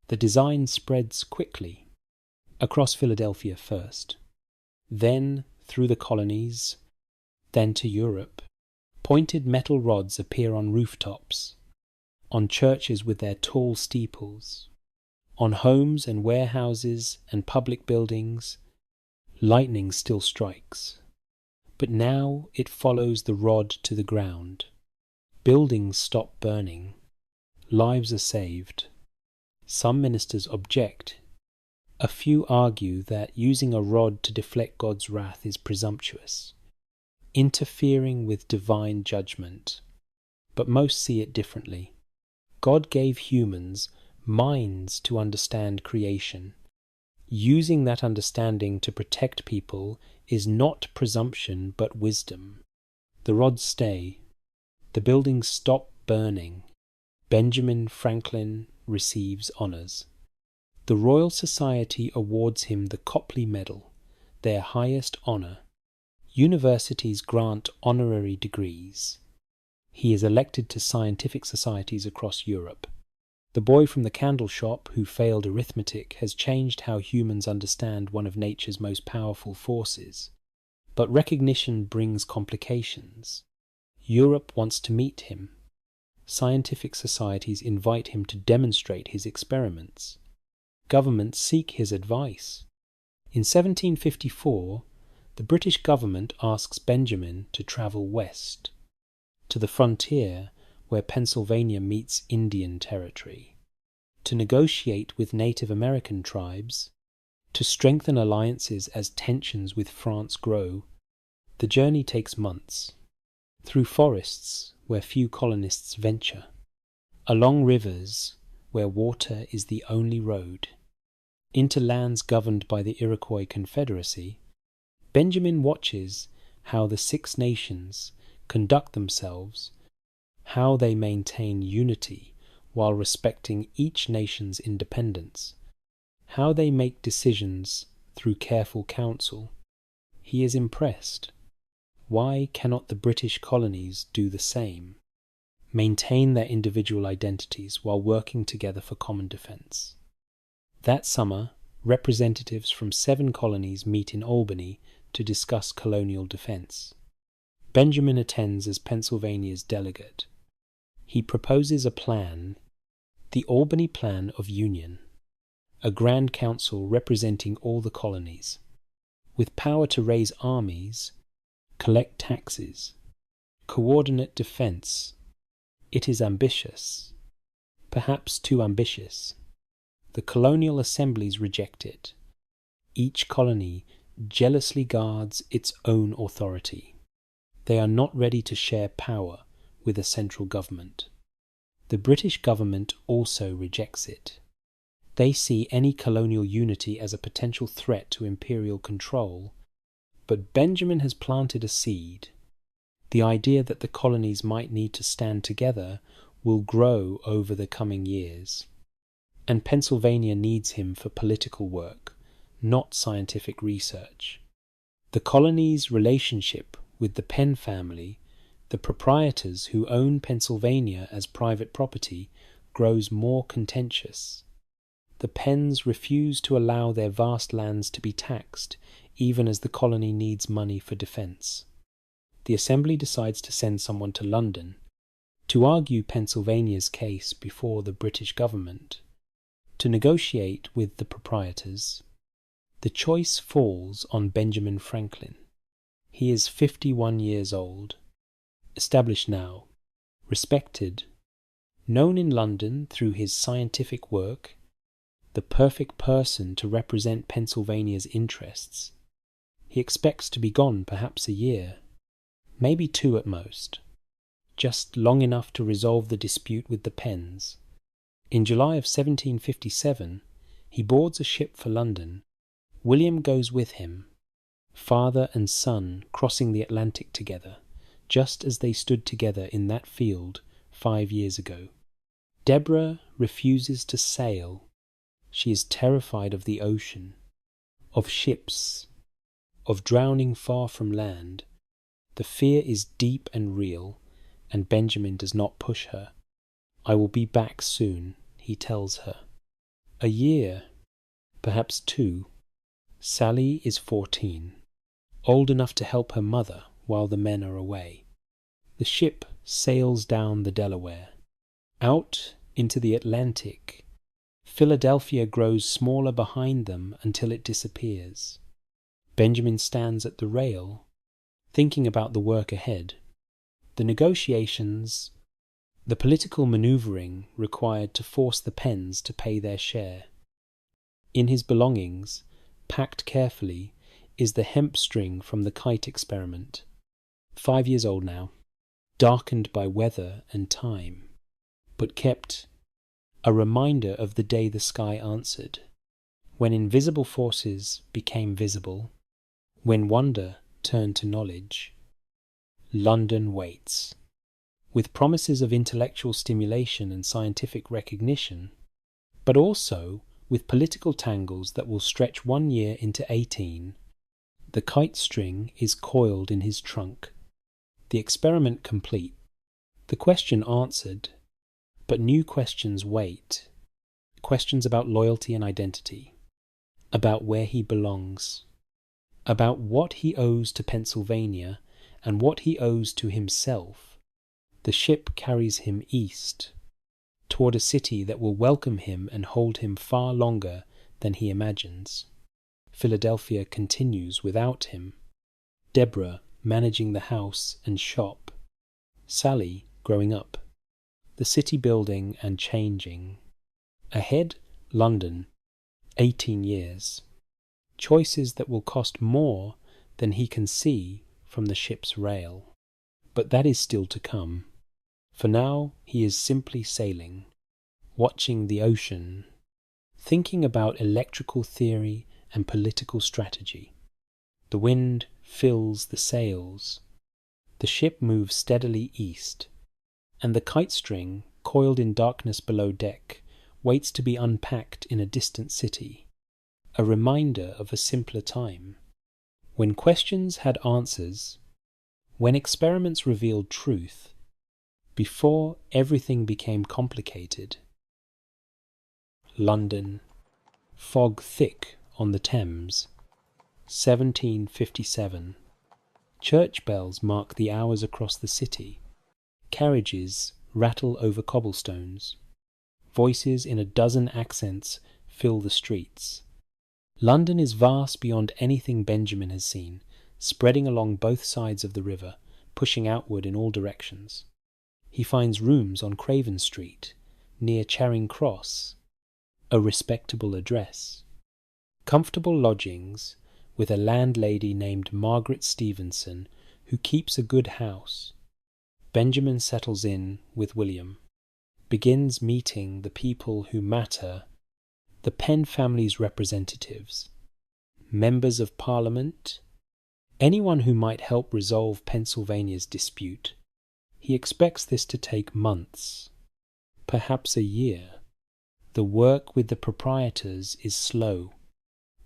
The design spreads quickly, across Philadelphia first, then through the colonies, then to Europe. Pointed metal rods appear on rooftops, on churches with their tall steeples, on homes and warehouses and public buildings. Lightning still strikes, but now it follows the rod to the ground. Buildings stop burning. Lives are saved. Some ministers object. A few argue that using a rod to deflect God's wrath is presumptuous, interfering with divine judgment. But most see it differently. God gave humans minds to understand creation. Using that understanding to protect people is not presumption but wisdom. The rods stay. The buildings stop burning. Benjamin Franklin receives honours. The Royal Society awards him the Copley Medal, their highest honour. Universities grant honorary degrees. He is elected to scientific societies across Europe. The boy from the candle shop who failed arithmetic has changed how humans understand one of nature's most powerful forces. But recognition brings complications. Europe wants to meet him. Scientific societies invite him to demonstrate his experiments. Governments seek his advice. In 1754, the British government asks Benjamin to travel west, to the frontier where Pennsylvania meets Indian territory, to negotiate with Native American tribes, to strengthen alliances as tensions with France grow. The journey takes months, through forests where few colonists venture, along rivers where water is the only road, into lands governed by the Iroquois Confederacy. Benjamin watches how the Six Nations conduct themselves, how they maintain unity while respecting each nation's independence, how they make decisions through careful counsel. He is impressed. Why cannot the British colonies do the same? Maintain their individual identities while working together for common defence. That summer, representatives from 7 colonies meet in Albany to discuss colonial defence. Benjamin attends as Pennsylvania's delegate. He proposes a plan, the Albany Plan of Union. a Grand Council representing all the colonies, with power to raise armies, collect taxes, coordinate defence. It is ambitious, perhaps too ambitious. The colonial assemblies reject it. Each colony jealously guards its own authority. They are not ready to share power with a central government. The British government also rejects it. They see any colonial unity as a potential threat to imperial control, but Benjamin has planted a seed. The idea that the colonies might need to stand together will grow over the coming years. And Pennsylvania needs him for political work, not scientific research. The colony's relationship with the Penn family, the proprietors who own Pennsylvania as private property, grows more contentious. The Penns refuse to allow their vast lands to be taxed, even as the colony needs money for defence. The Assembly decides to send someone to London to argue Pennsylvania's case before the British government, to negotiate with the proprietors. The choice falls on Benjamin Franklin. He is 51 years old, established now, respected, known in London through his scientific work, the perfect person to represent Pennsylvania's interests. He expects to be gone perhaps a year, maybe 2 at most, just long enough to resolve the dispute with the Penns. In July of 1757, he boards a ship for London. William goes with him, father and son crossing the Atlantic together, just as they stood together in that field 5 years ago. Deborah refuses to sail. She is terrified of the ocean, of ships, of drowning far from land. The fear is deep and real, and Benjamin does not push her. "I will be back soon," he tells her. A year, perhaps 2. Sally is 14, old enough to help her mother while the men are away. The ship sails down the Delaware, out into the Atlantic. Philadelphia grows smaller behind them until it disappears. Benjamin stands at the rail, thinking about the work ahead, the negotiations, the political manoeuvring required to force the Penns to pay their share. In his belongings, packed carefully, is the hemp string from the kite experiment. 5 years old now, darkened by weather and time, but kept a reminder of the day the sky answered, when invisible forces became visible, when wonder turned to knowledge. London waits, with promises of intellectual stimulation and scientific recognition, but also with political tangles that will stretch 1 year into 18. The kite string is coiled in his trunk, the experiment complete, the question answered, but new questions wait. Questions about loyalty and identity, about where he belongs, about what he owes to Pennsylvania and what he owes to himself. The ship carries him east, toward a city that will welcome him and hold him far longer than he imagines. Philadelphia continues without him. Deborah managing the house and shop. Sally growing up. The city building and changing. Ahead, London, 18 years. Choices that will cost more than he can see from the ship's rail. But that is still to come. For now, he is simply sailing, watching the ocean, thinking about electrical theory and political strategy. The wind fills the sails. The ship moves steadily east, and the kite string, coiled in darkness below deck, waits to be unpacked in a distant city, a reminder of a simpler time, when questions had answers, when experiments revealed truth, before everything became complicated. London, fog thick on the Thames, 1757. Church bells mark the hours across the city. Carriages rattle over cobblestones. Voices in a dozen accents fill the streets. London is vast beyond anything Benjamin has seen, spreading along both sides of the river, pushing outward in all directions. He finds rooms on Craven Street, near Charing Cross, a respectable address. Comfortable lodgings with a landlady named Margaret Stevenson, who keeps a good house. Benjamin settles in with William, begins meeting the people who matter, the Penn family's representatives, members of Parliament, anyone who might help resolve Pennsylvania's dispute. He expects this to take months, perhaps a year. The work with the proprietors is slow,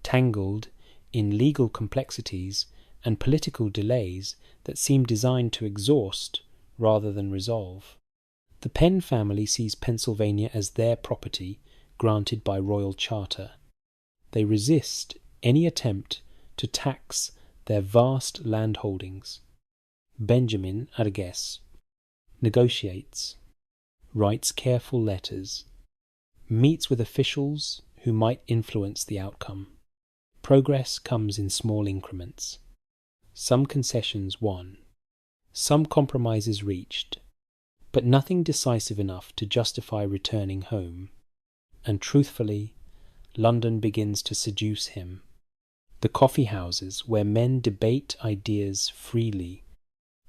tangled in legal complexities and political delays that seem designed to exhaust rather than resolve. The Penn family sees Pennsylvania as their property granted by royal charter. They resist any attempt to tax their vast land holdings. Benjamin, at a guess, negotiates, writes careful letters, meets with officials who might influence the outcome. Progress comes in small increments. Some concessions won, some compromises reached, but nothing decisive enough to justify returning home. And truthfully, London begins to seduce him. The coffee houses where men debate ideas freely,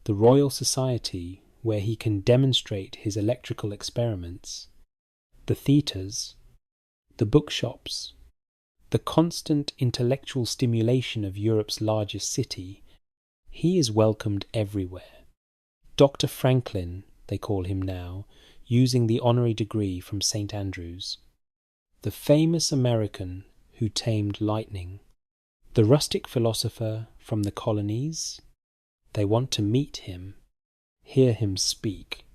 the Royal Society where he can demonstrate his electrical experiments, the theatres, the bookshops, the constant intellectual stimulation of Europe's largest city. He is welcomed everywhere. Dr. Franklin, they call him now, using the honorary degree from St. Andrews. The famous American who tamed lightning. The rustic philosopher from the colonies. They want to meet him, hear him speak,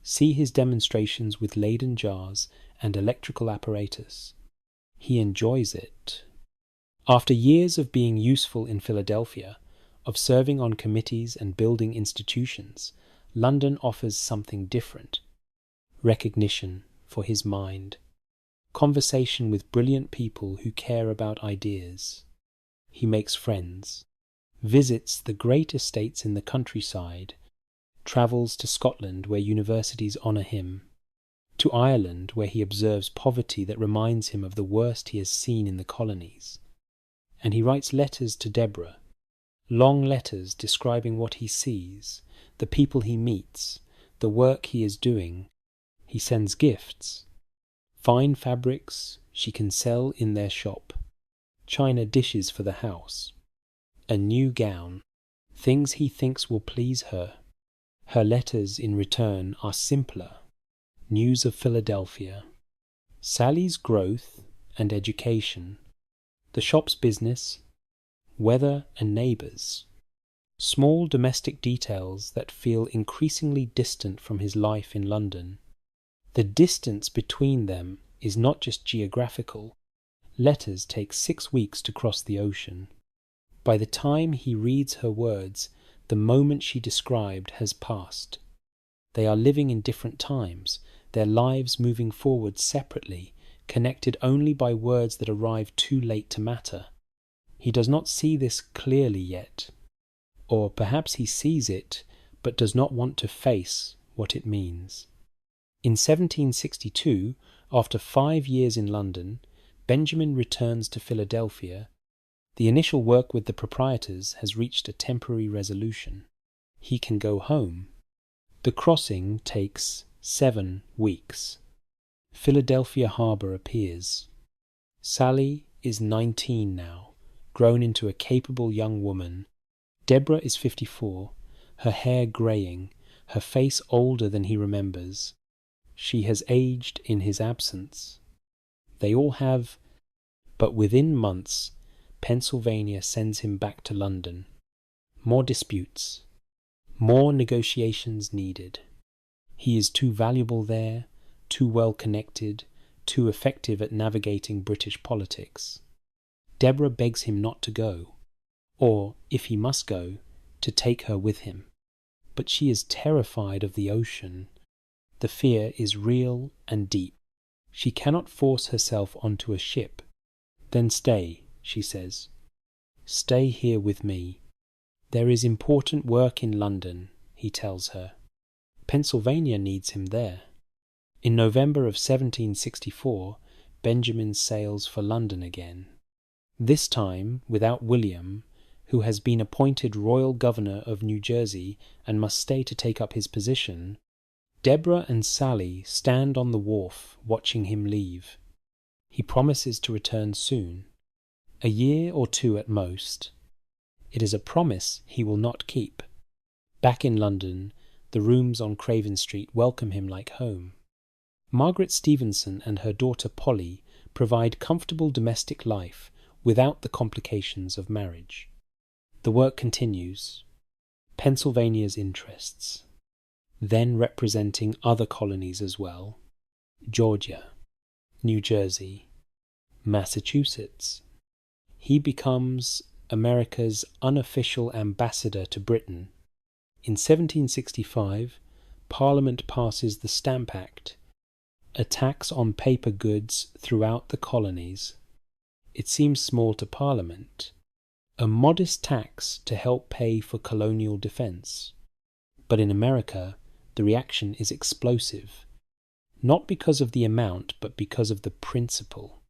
see his demonstrations with Leyden jars and electrical apparatus. He enjoys it. After years of being useful in Philadelphia, of serving on committees and building institutions, London offers something different. Recognition for his mind. Conversation with brilliant people who care about ideas. He makes friends, visits the great estates in the countryside, travels to Scotland where universities honour him, to Ireland where he observes poverty that reminds him of the worst he has seen in the colonies. And he writes letters to Deborah, long letters describing what he sees, the people he meets, the work he is doing. He sends gifts. Fine fabrics she can sell in their shop, china dishes for the house, a new gown, things he thinks will please her. Her letters in return are simpler. News of Philadelphia, Sally's growth and education, the shop's business, weather and neighbours, small domestic details that feel increasingly distant from his life in London. The distance between them is not just geographical. Letters take 6 weeks to cross the ocean. By the time he reads her words, the moment she described has passed. They are living in different times, their lives moving forward separately, connected only by words that arrive too late to matter. He does not see this clearly yet. Or perhaps he sees it, but does not want to face what it means. In 1762, after 5 years in London, Benjamin returns to Philadelphia. The initial work with the proprietors has reached a temporary resolution. He can go home. The crossing takes 7 weeks. Philadelphia Harbour appears. Sally is 19 now, grown into a capable young woman. Deborah is 54, her hair greying, her face older than he remembers. She has aged in his absence. They all have, but within months, Pennsylvania sends him back to London. More disputes, more negotiations needed. He is too valuable there, too well connected, too effective at navigating British politics. Deborah begs him not to go, or, if he must go, to take her with him. But she is terrified of the ocean. The fear is real and deep. She cannot force herself onto a ship. Then stay, she says. Stay here with me. There is important work in London, he tells her. Pennsylvania needs him there. In November of 1764, Benjamin sails for London again. This time without William, who has been appointed royal governor of New Jersey and must stay to take up his position. Deborah and Sally stand on the wharf watching him leave. He promises to return soon, a year or two at most. It is a promise he will not keep. Back in London, the rooms on Craven Street welcome him like home. Margaret Stevenson and her daughter Polly provide comfortable domestic life without the complications of marriage. The work continues. Pennsylvania's interests, then representing other colonies as well: Georgia, New Jersey, Massachusetts. He becomes America's unofficial ambassador to Britain. In 1765, Parliament passes the Stamp Act, a tax on paper goods throughout the colonies. It seems small to Parliament, a modest tax to help pay for colonial defence. But in America, the reaction is explosive, not because of the amount, but because of the principle.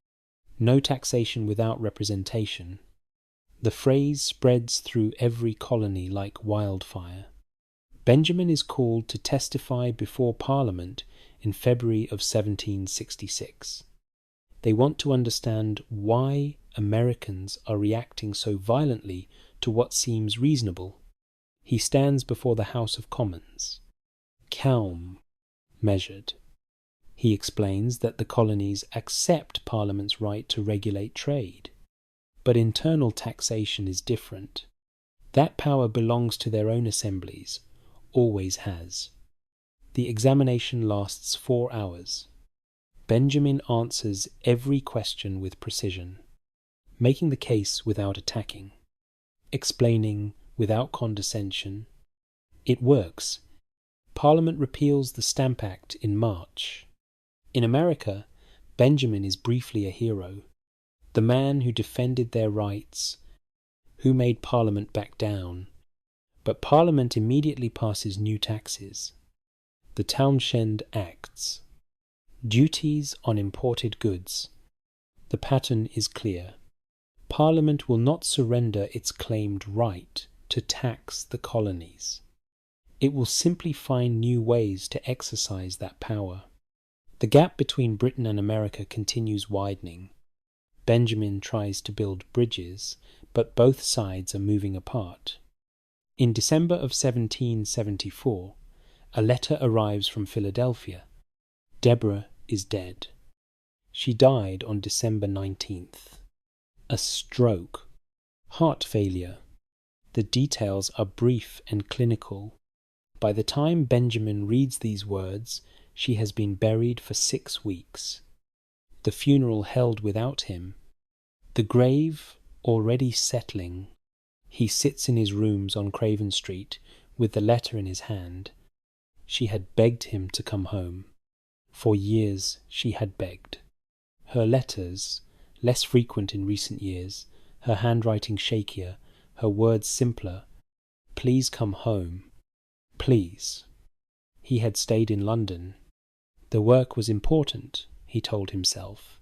No taxation without representation. The phrase spreads through every colony like wildfire. Benjamin is called to testify before Parliament in February of 1766. They want to understand why Americans are reacting so violently to what seems reasonable. He stands before the House of Commons, calm, measured. He explains that the colonies accept Parliament's right to regulate trade, but internal taxation is different. That power belongs to their own assemblies, always has. The examination lasts 4 hours. Benjamin answers every question with precision, making the case without attacking, explaining without condescension. It works. Parliament repeals the Stamp Act in March. In America, Benjamin is briefly a hero, the man who defended their rights, who made Parliament back down. But Parliament immediately passes new taxes, the Townshend Acts, duties on imported goods. The pattern is clear. Parliament will not surrender its claimed right to tax the colonies. It will simply find new ways to exercise that power. The gap between Britain and America continues widening. Benjamin tries to build bridges, but both sides are moving apart. In December of 1774, a letter arrives from Philadelphia. Deborah is dead. She died on December 19th. A stroke. Heart failure. The details are brief and clinical. By the time Benjamin reads these words, she has been buried for 6 weeks. The funeral held without him. The grave already settling. He sits in his rooms on Craven Street with the letter in his hand. She had begged him to come home. For years she had begged. Her letters, less frequent in recent years, her handwriting shakier, her words simpler. Please come home. Please. He had stayed in London. The work was important, he told himself.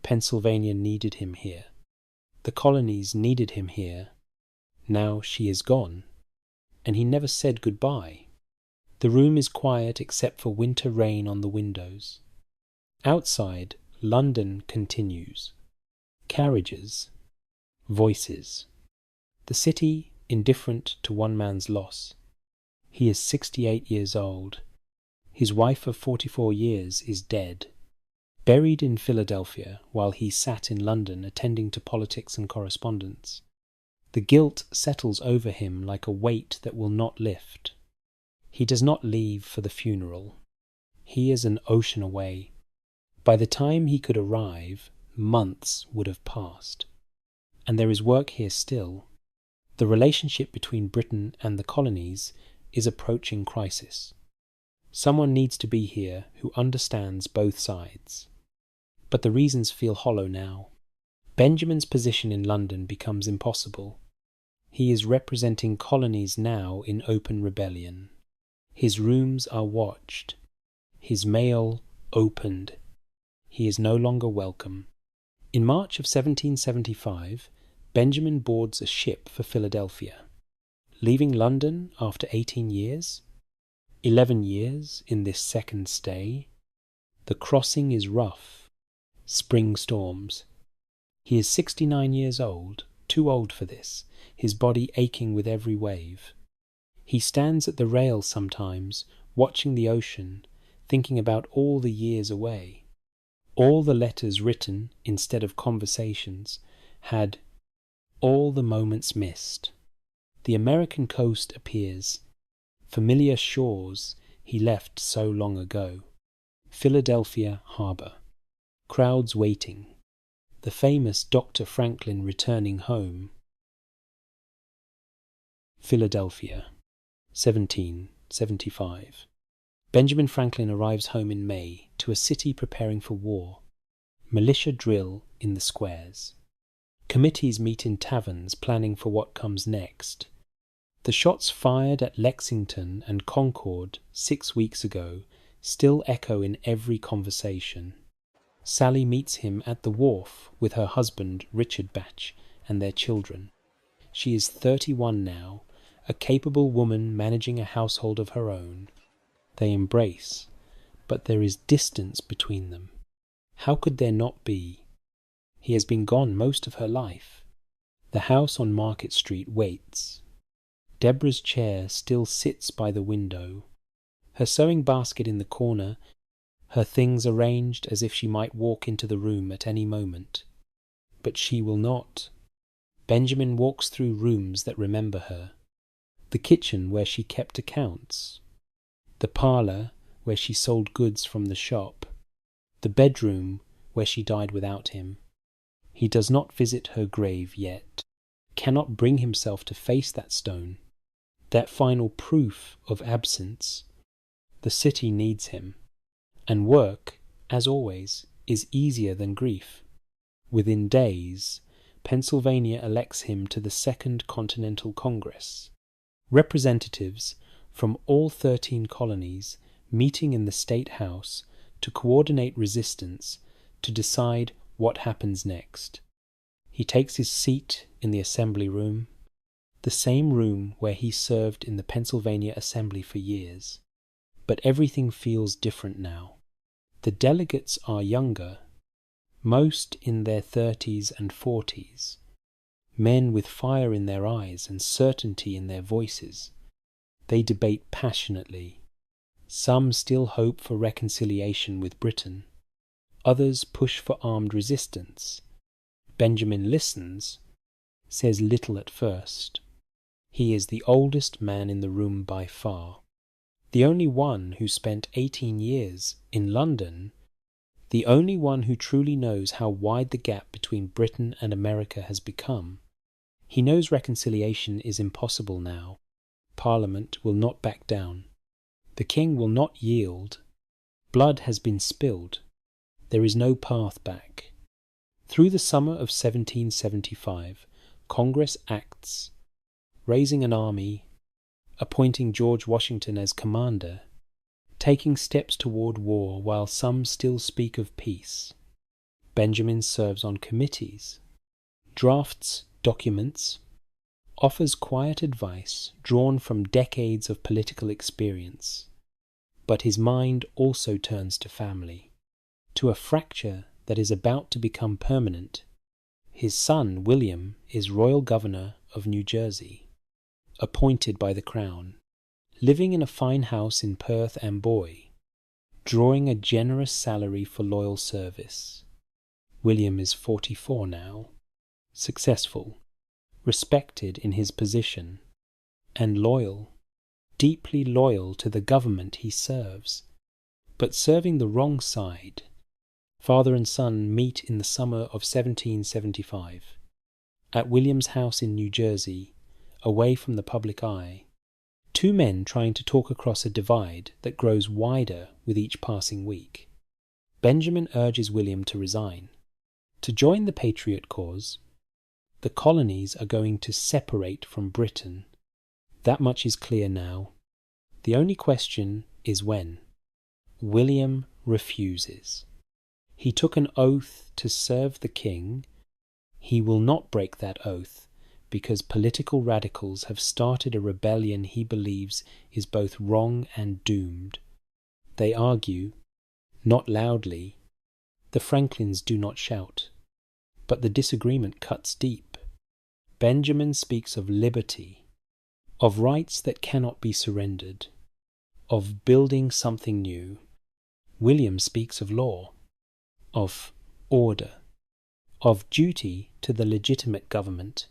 Pennsylvania needed him here. The colonies needed him here. Now she is gone, and he never said goodbye. The room is quiet except for winter rain on the windows. Outside, London continues. Carriages. Voices. The city indifferent to one man's loss. He is 68 years old. His wife of 44 years is dead, buried in Philadelphia while he sat in London attending to politics and correspondence. The guilt settles over him like a weight that will not lift. He does not leave for the funeral. He is an ocean away. By the time he could arrive, months would have passed. And there is work here still. The relationship between Britain and the colonies is approaching crisis. Someone needs to be here who understands both sides. but the reasons feel hollow now. Benjamin's position in London becomes impossible. He is representing colonies now in open rebellion. His rooms are watched. His mail opened. He is no longer welcome. In March of 1775, Benjamin boards a ship for Philadelphia. Leaving London after 18 years, 11 years in this second stay, the crossing is rough. Spring storms. He is 69 years old, too old for this, his body aching with every wave. He stands at the rail sometimes, watching the ocean, thinking about all the years away. All the letters written instead of conversations had all the moments missed. The American coast appears, familiar shores he left so long ago. Philadelphia Harbor. Crowds waiting. The famous Dr. Franklin returning home. Philadelphia, 1775. Benjamin Franklin arrives home in May to a city preparing for war. Militia drill in the squares. Committees meet in taverns planning for what comes next. The shots fired at Lexington and Concord 6 weeks ago still echo in every conversation. Sally meets him at the wharf with her husband Richard Batch and their children. She is 31 now, a capable woman managing a household of her own. They embrace, but there is distance between them. How could there not be? He has been gone most of her life. The house on Market Street waits. Deborah's chair still sits by the window, her sewing basket in the corner, her things arranged as if she might walk into the room at any moment. But she will not. Benjamin walks through rooms that remember her. The kitchen where she kept accounts. The parlour where she sold goods from the shop. The bedroom where she died without him. He does not visit her grave yet, cannot bring himself to face that stone, that final proof of absence. The city needs him, and work, as always, is easier than grief. Within days, Pennsylvania elects him to the Second Continental Congress. Representatives from all 13 colonies meeting in the State House to coordinate resistance, to decide what happens next. He takes his seat in the Assembly Room, the same room where he served in the Pennsylvania Assembly for years. But everything feels different now. The delegates are younger, most in their 30s and 40s, men with fire in their eyes and certainty in their voices. They debate passionately. Some still hope for reconciliation with Britain. Others push for armed resistance. Benjamin listens, says little at first. He is the oldest man in the room by far. The only one who spent 18 years in London, the only one who truly knows how wide the gap between Britain and America has become. He knows reconciliation is impossible now. Parliament will not back down. The king will not yield. Blood has been spilled. There is no path back. Through the summer of 1775, Congress acts, raising an army, appointing George Washington as commander, taking steps toward war while some still speak of peace. Benjamin serves on committees, drafts documents, offers quiet advice drawn from decades of political experience. But his mind also turns to family, to a fracture that is about to become permanent. His son, William, is Royal Governor of New Jersey, appointed by the Crown, living in a fine house in Perth Amboy, drawing a generous salary for loyal service. William is 44 now, successful, respected in his position, and loyal, deeply loyal to the government he serves, but serving the wrong side. Father and son meet in the summer of 1775, at William's house in New Jersey, away from the public eye. Two men trying to talk across a divide that grows wider with each passing week. Benjamin urges William to resign. To join the patriot cause, the colonies are going to separate from Britain. That much is clear now. The only question is when. William refuses. He took an oath to serve the king. He will not break that oath because political radicals have started a rebellion he believes is both wrong and doomed. They argue, not loudly. The Franklins do not shout. But the disagreement cuts deep. Benjamin speaks of liberty, of rights that cannot be surrendered, of building something new. William speaks of law, of order, of duty to the legitimate government,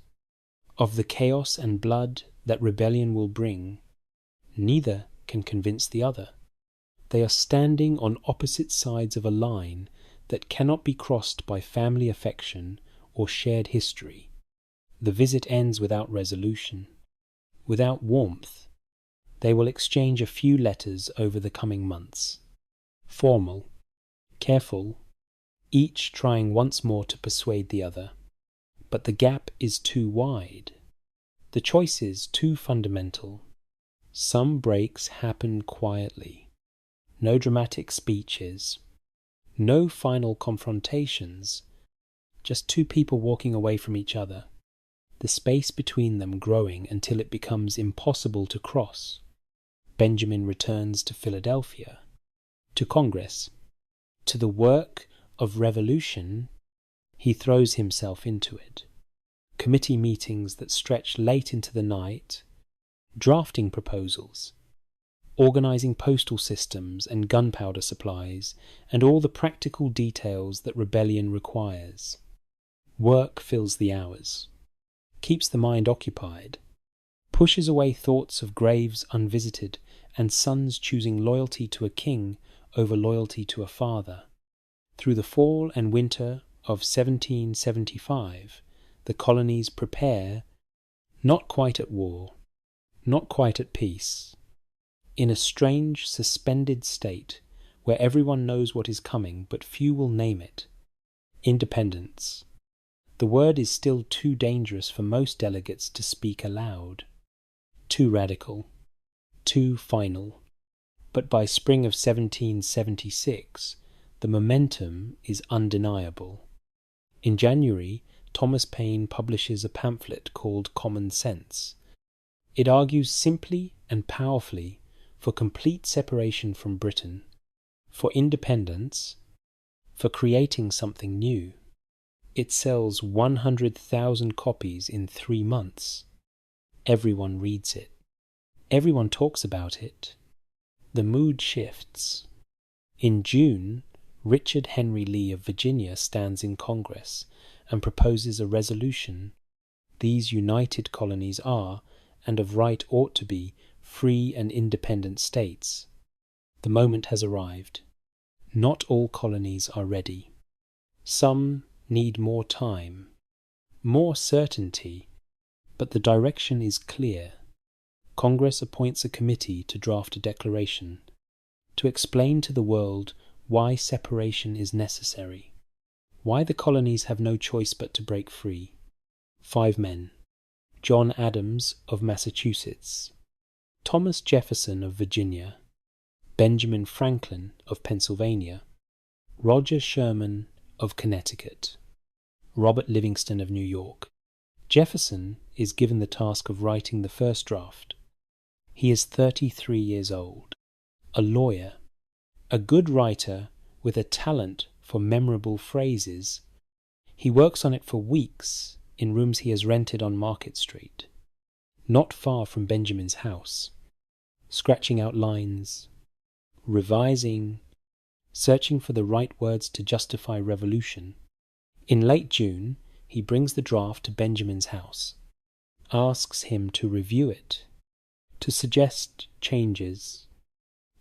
of the chaos and blood that rebellion will bring. Neither can convince the other. They are standing on opposite sides of a line that cannot be crossed by family affection or shared history. The visit ends without resolution, without warmth. They will exchange a few letters over the coming months. Formal, careful, each trying once more to persuade the other. But the gap is too wide. The choice is too fundamental. Some breaks happen quietly. No dramatic speeches. No final confrontations, just two people walking away from each other, the space between them growing until it becomes impossible to cross. Benjamin returns to Philadelphia, to Congress, to the work of revolution. He throws himself into it. Committee meetings that stretch late into the night, drafting proposals, organizing postal systems and gunpowder supplies, and all the practical details that rebellion requires. Work fills the hours, keeps the mind occupied, pushes away thoughts of graves unvisited and sons choosing loyalty to a king over loyalty to a father. Through the fall and winter of 1775, the colonies prepare, not quite at war, not quite at peace, in a strange, suspended state where everyone knows what is coming, but few will name it. Independence. The word is still too dangerous for most delegates to speak aloud. Too radical. Too final. But by spring of 1776, the momentum is undeniable. In January, Thomas Paine publishes a pamphlet called Common Sense. It argues simply and powerfully for complete separation from Britain, for independence, for creating something new. It sells 100,000 copies in 3 months. Everyone reads it. Everyone talks about it. The mood shifts. In June, Richard Henry Lee of Virginia stands in Congress and proposes a resolution. These united colonies are, and of right ought to be, free and independent states. The moment has arrived. Not all colonies are ready. Some need more time, more certainty, but the direction is clear. Congress appoints a committee to draft a declaration, to explain to the world why separation is necessary, why the colonies have no choice but to break free. 5 men: John Adams of Massachusetts, Thomas Jefferson of Virginia, Benjamin Franklin of Pennsylvania, Roger Sherman of Connecticut, Robert Livingston of New York. Jefferson is given the task of writing the first draft. He is 33 years old, a lawyer, a good writer with a talent for memorable phrases. He works on it for weeks in rooms he has rented on Market Street, not far from Benjamin's house, scratching out lines, revising, searching for the right words to justify revolution. In late June, he brings the draft to Benjamin's house, asks him to review it, to suggest changes.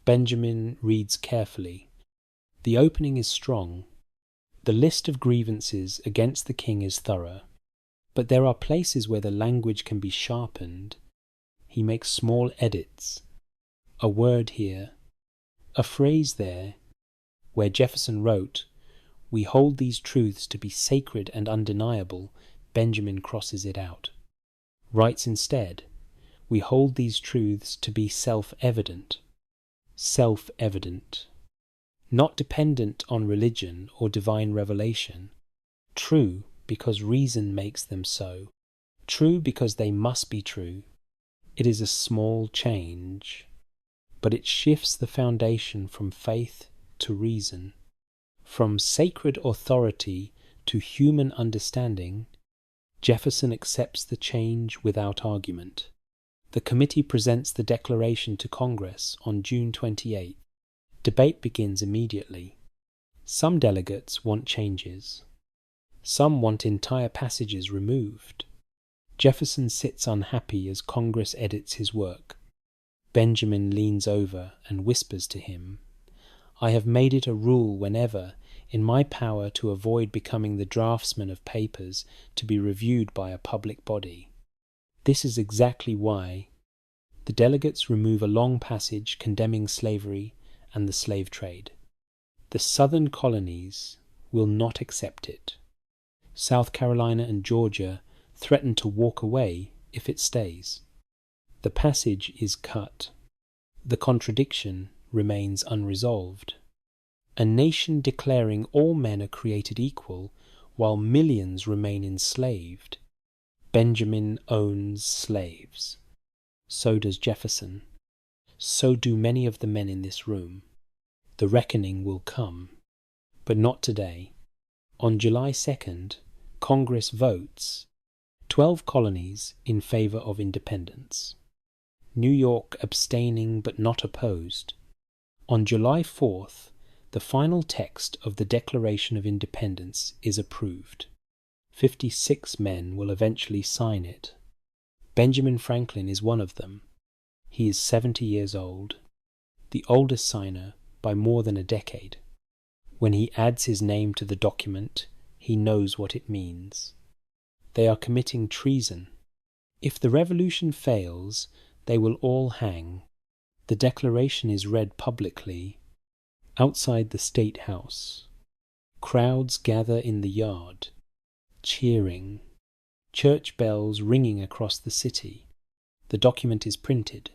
Benjamin reads carefully. The opening is strong. The list of grievances against the king is thorough, but there are places where the language can be sharpened. He makes small edits. A word here, a phrase there, Where Jefferson wrote, "We hold these truths to be sacred and undeniable," Benjamin crosses it out. Writes instead, "We hold these truths to be self-evident." Self-evident. Not dependent on religion or divine revelation. True because reason makes them so. True because they must be true. It is a small change, but it shifts the foundation from faith to reason. From sacred authority to human understanding, Jefferson accepts the change without argument. The committee presents the Declaration to Congress on June 28. Debate begins immediately. Some delegates want changes. Some want entire passages removed. Jefferson sits unhappy as Congress edits his work. Benjamin leans over and whispers to him, "I have made it a rule whenever, in my power, to avoid becoming the draftsman of papers to be reviewed by a public body. This is exactly why." The delegates remove a long passage condemning slavery and the slave trade. The southern colonies will not accept it. South Carolina and Georgia threaten to walk away if it stays. The passage is cut. The contradiction remains unresolved. A nation declaring all men are created equal while millions remain enslaved. Benjamin owns slaves. So does Jefferson. So do many of the men in this room. The reckoning will come, but not today. On July 2nd, Congress votes 12 colonies in favor of independence. New York abstaining but not opposed. On July 4th, the final text of the Declaration of Independence is approved. 56 men will eventually sign it. Benjamin Franklin is one of them. He is 70 years old, the oldest signer by more than a decade. When he adds his name to the document, he knows what it means. They are committing treason. If the revolution fails, they will all hang. The declaration is read publicly. Outside the State House, crowds gather in the yard, cheering. Church bells ringing across the city. The document is printed,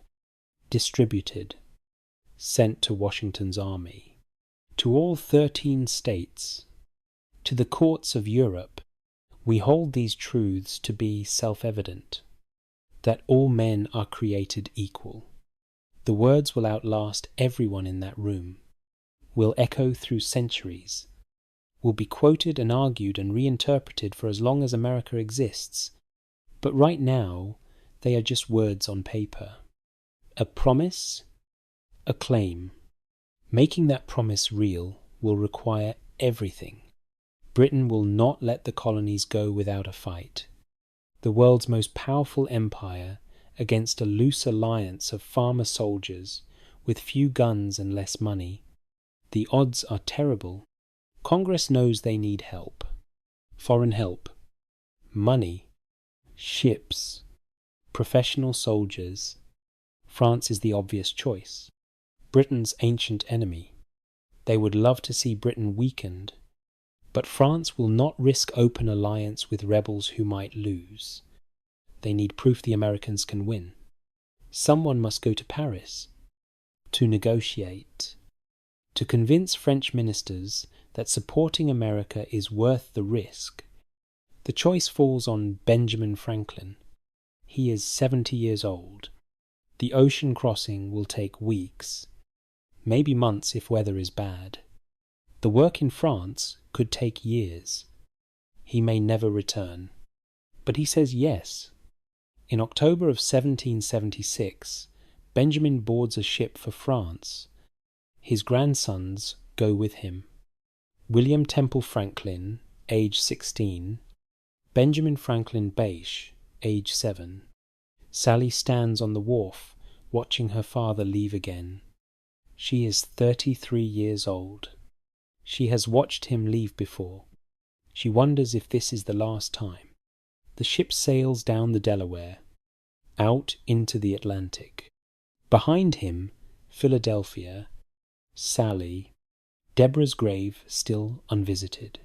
distributed, sent to Washington's army, to all 13 states, to the courts of Europe. We hold these truths to be self-evident, that all men are created equal. The words will outlast everyone in that room, will echo through centuries, will be quoted and argued and reinterpreted for as long as America exists. But right now, they are just words on paper. A promise, a claim. Making that promise real will require everything. Britain will not let the colonies go without a fight. The world's most powerful empire against a loose alliance of farmer soldiers with few guns and less money. The odds are terrible. Congress knows they need help. Foreign help. Money. Ships. Professional soldiers. France is the obvious choice. Britain's ancient enemy. They would love to see Britain weakened, but France will not risk open alliance with rebels who might lose. They need proof the Americans can win. Someone must go to Paris to negotiate, to convince French ministers that supporting America is worth the risk. The choice falls on Benjamin Franklin. He is 70 years old. The ocean crossing will take weeks, maybe months if weather is bad. The work in France could take years. He may never return. But he says yes. In October of 1776, Benjamin boards a ship for France. His grandsons go with him. William Temple Franklin, age 16. Benjamin Franklin Bache, age 7. Sally stands on the wharf, watching her father leave again. She is 33 years old. She has watched him leave before. She wonders if this is the last time. The ship sails down the Delaware, out into the Atlantic. Behind him, Philadelphia, Sally, Deborah's grave still unvisited.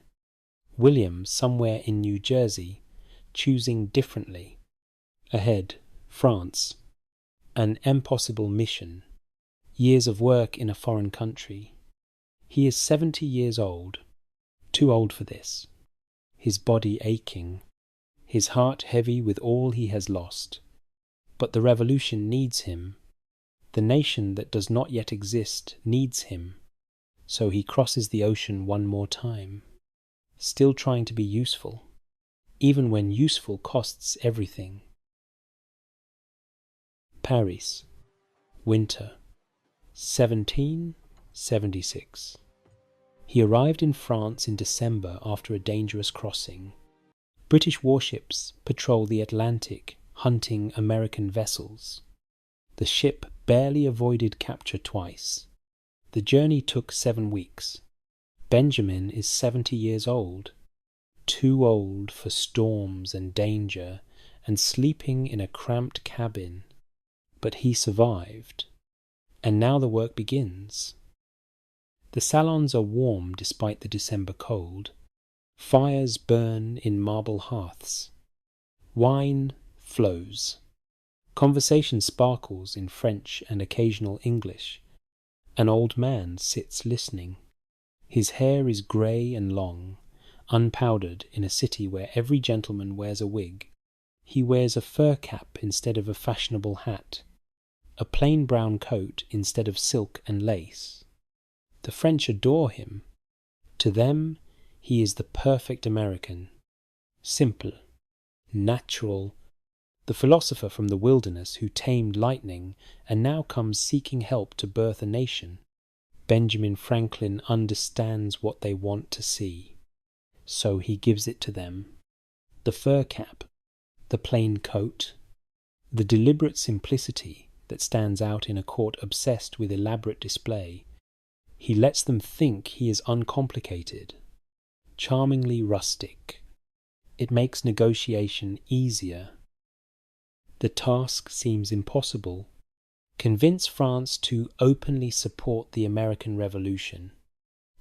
William somewhere in New Jersey, choosing differently. Ahead, France. An impossible mission. Years of work in a foreign country. He is 70 years old. Too old for this. His body aching. His heart heavy with all he has lost. But the revolution needs him. The nation that does not yet exist needs him. So he crosses the ocean one more time. Still trying to be useful. Even when useful costs everything. Paris. Winter. 1776. He arrived in France in December after a dangerous crossing. British warships patrol the Atlantic, hunting American vessels. The ship barely avoided capture twice. The journey took 7 weeks. Benjamin is 70 years old. Too old for storms and danger and sleeping in a cramped cabin. But he survived. And now the work begins. The salons are warm despite the December cold. Fires burn in marble hearths. Wine flows. Conversation sparkles in French and occasional English. An old man sits listening. His hair is grey and long, unpowdered in a city where every gentleman wears a wig. He wears a fur cap instead of a fashionable hat. A plain brown coat instead of silk and lace. The French adore him. To them, he is the perfect American. Simple, natural, the philosopher from the wilderness who tamed lightning and now comes seeking help to birth a nation. Benjamin Franklin understands what they want to see. So he gives it to them. The fur cap, the plain coat, the deliberate simplicity that stands out in a court obsessed with elaborate display. He lets them think he is uncomplicated, charmingly rustic. It makes negotiation easier. The task seems impossible. Convince France to openly support the American Revolution,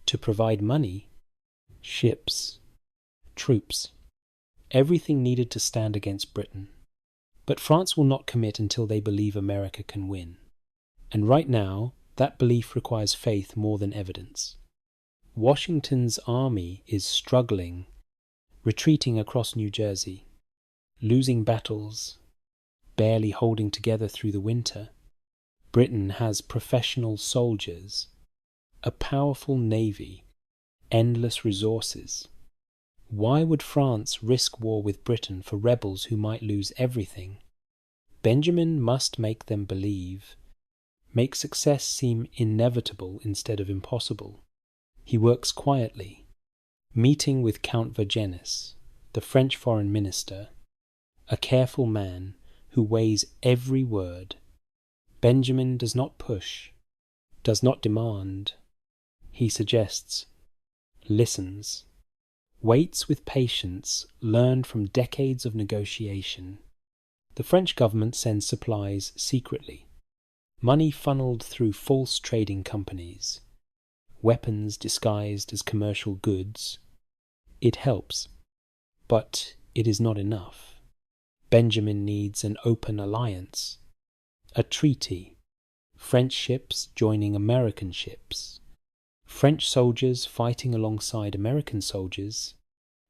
to provide money, ships, troops, everything needed to stand against Britain. But France will not commit until they believe America can win. And right now, that belief requires faith more than evidence. Washington's army is struggling, retreating across New Jersey, losing battles, barely holding together through the winter. Britain has professional soldiers, a powerful navy, endless resources. Why would France risk war with Britain for rebels who might lose everything? Benjamin must make them believe, make success seem inevitable instead of impossible. He works quietly, meeting with Count Vergennes, the French foreign minister, a careful man who weighs every word. Benjamin does not push, does not demand. He suggests, listens, waits with patience learned from decades of negotiation. The French government sends supplies secretly, money funneled through false trading companies, weapons disguised as commercial goods. It helps, but it is not enough. Benjamin needs an open alliance, a treaty, French ships joining American ships, French soldiers fighting alongside American soldiers.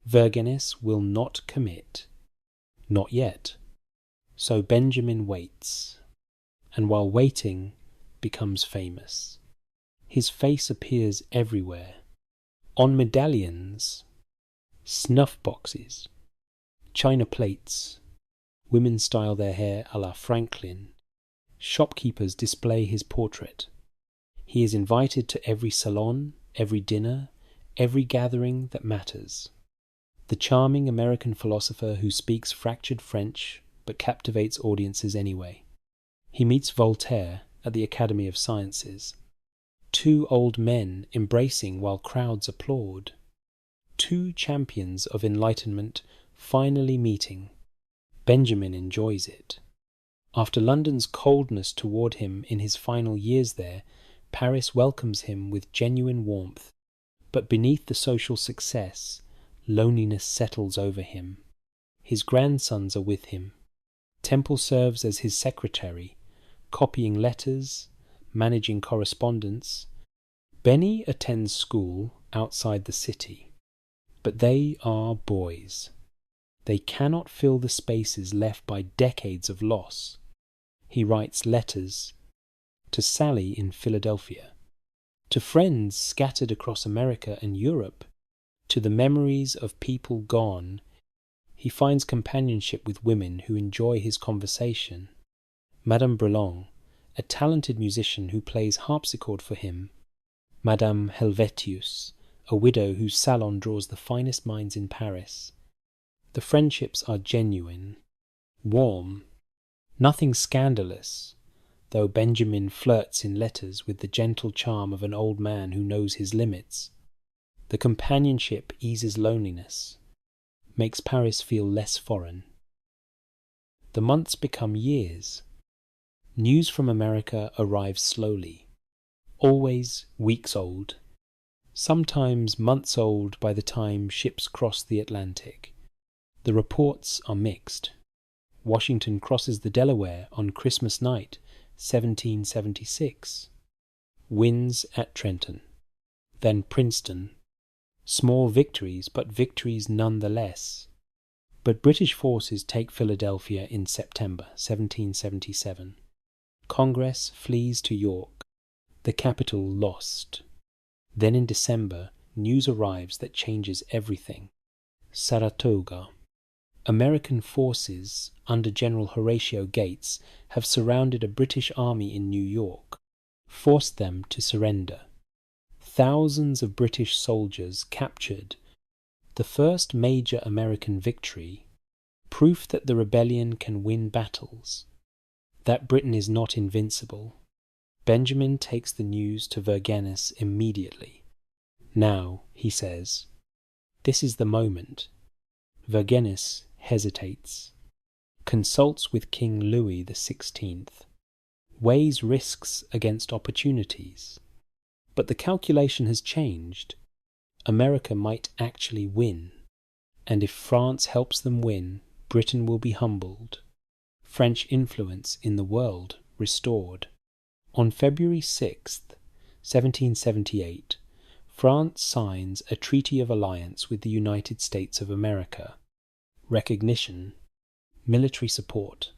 Vergennes will not commit. Not yet. So Benjamin waits, and while waiting, becomes famous. His face appears everywhere, on medallions, snuff boxes, china plates. Women style their hair à la Franklin. Shopkeepers display his portrait. He is invited to every salon, every dinner, every gathering that matters. The charming American philosopher who speaks fractured French but captivates audiences anyway. He meets Voltaire at the Academy of Sciences. 2 old men embracing while crowds applaud. 2 champions of enlightenment finally meeting. Benjamin enjoys it. After London's coldness toward him in his final years there, Paris welcomes him with genuine warmth, but beneath the social success, loneliness settles over him. His grandsons are with him. Temple serves as his secretary, copying letters, managing correspondence. Benny attends school outside the city, but they are boys. They cannot fill the spaces left by decades of loss. He writes letters to Sally in Philadelphia, to friends scattered across America and Europe, to the memories of people gone. He finds companionship with women who enjoy his conversation. Madame Brelon, a talented musician who plays harpsichord for him. Madame Helvetius, a widow whose salon draws the finest minds in Paris. The friendships are genuine, warm, nothing scandalous, though Benjamin flirts in letters with the gentle charm of an old man who knows his limits. The companionship eases loneliness, makes Paris feel less foreign. The months become years. News from America arrives slowly, always weeks old, sometimes months old by the time ships cross the Atlantic. The reports are mixed. Washington crosses the Delaware on Christmas night, 1776. Wins at Trenton. Then Princeton. Small victories, but victories nonetheless. But British forces take Philadelphia in September 1777. Congress flees to York, the capital lost. Then in December, news arrives that changes everything. Saratoga. American forces, under General Horatio Gates, have surrounded a British army in New York, forced them to surrender. Thousands of British soldiers captured. The first major American victory, proof that the rebellion can win battles, that Britain is not invincible. Benjamin takes the news to Vergennes immediately. Now, he says, this is the moment. Vergennes hesitates, consults with King Louis XVI, weighs risks against opportunities. But the calculation has changed. America might actually win, and if France helps them win, Britain will be humbled, French influence in the world restored. On February 6th, 1778, France signs a treaty of alliance with the United States of America. Recognition, military support,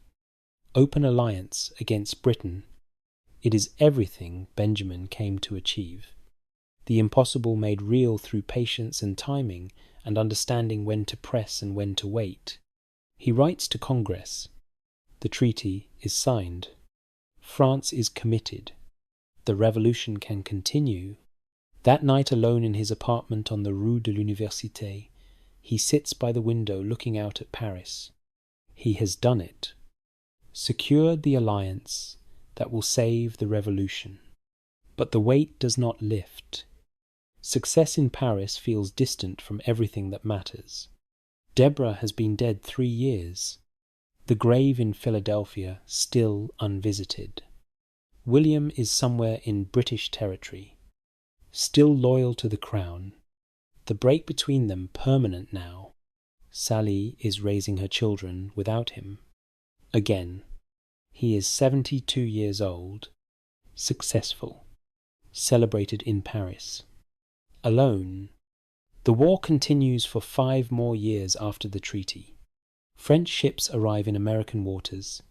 open alliance against Britain. It is everything Benjamin came to achieve. The impossible made real through patience and timing and understanding when to press and when to wait. He writes to Congress. The treaty is signed. France is committed. The revolution can continue. That night alone in his apartment on the Rue de l'Université, he sits by the window looking out at Paris. He has done it. Secured the alliance that will save the revolution. But the weight does not lift. Success in Paris feels distant from everything that matters. Deborah has been dead 3 years. The grave in Philadelphia still unvisited. William is somewhere in British territory, still loyal to the crown. The break between them permanent now. Sally is raising her children without him. Again, he is 72 years old, successful, celebrated in Paris. Alone. The war continues for 5 more years after the treaty. French ships arrive in American waters.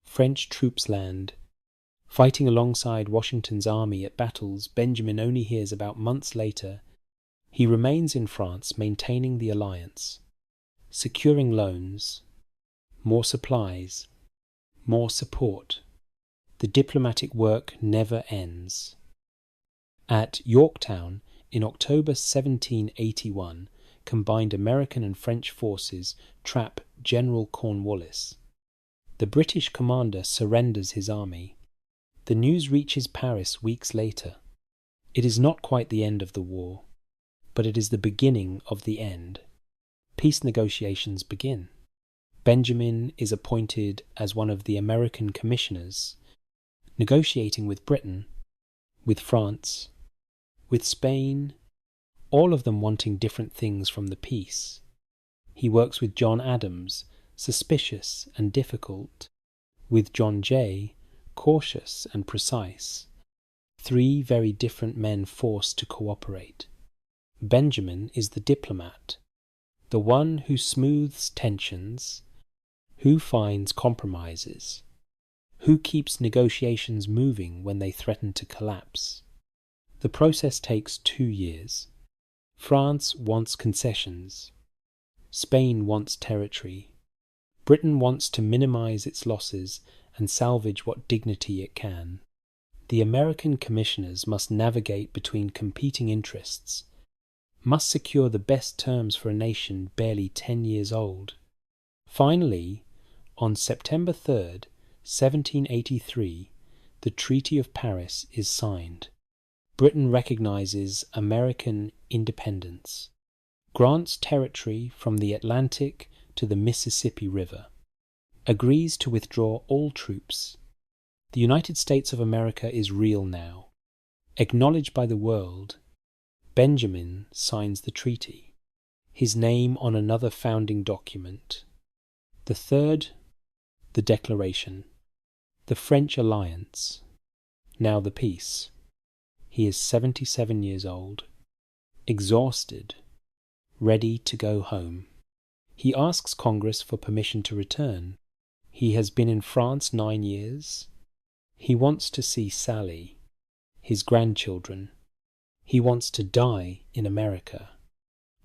French troops land. Fighting alongside Washington's army at battles Benjamin only hears about months later. He remains in France maintaining the alliance, securing loans, more supplies, more support. The diplomatic work never ends. At Yorktown, in October 1781, combined American and French forces trap General Cornwallis. The British commander surrenders his army. The news reaches Paris weeks later. It is not quite the end of the war, but it is the beginning of the end. Peace negotiations begin. Benjamin is appointed as one of the American commissioners, negotiating with Britain. with France, with Spain, all of them wanting different things from the peace. He works with John Adams, suspicious and difficult, with John Jay, cautious and precise. Three very different men forced to cooperate. Benjamin is the diplomat, the one who smooths tensions, who finds compromises, who keeps negotiations moving when they threaten to collapse. The process takes 2 years. France wants concessions. Spain wants territory. Britain wants to minimize its losses and salvage what dignity it can. The American commissioners must navigate between competing interests, must secure the best terms for a nation barely 10 years old. Finally, on September 3rd, 1783, the Treaty of Paris is signed. Britain recognizes American independence, grants territory from the Atlantic to the Mississippi River, agrees to withdraw all troops. The United States of America is real now. Acknowledged by the world, Benjamin signs the treaty, his name on another founding document. The third, the Declaration, the French alliance, now the peace. He is 77 years old, exhausted, ready to go home. He asks Congress for permission to return. He has been in France 9 years. He wants to see Sally, his grandchildren. He wants to die in America.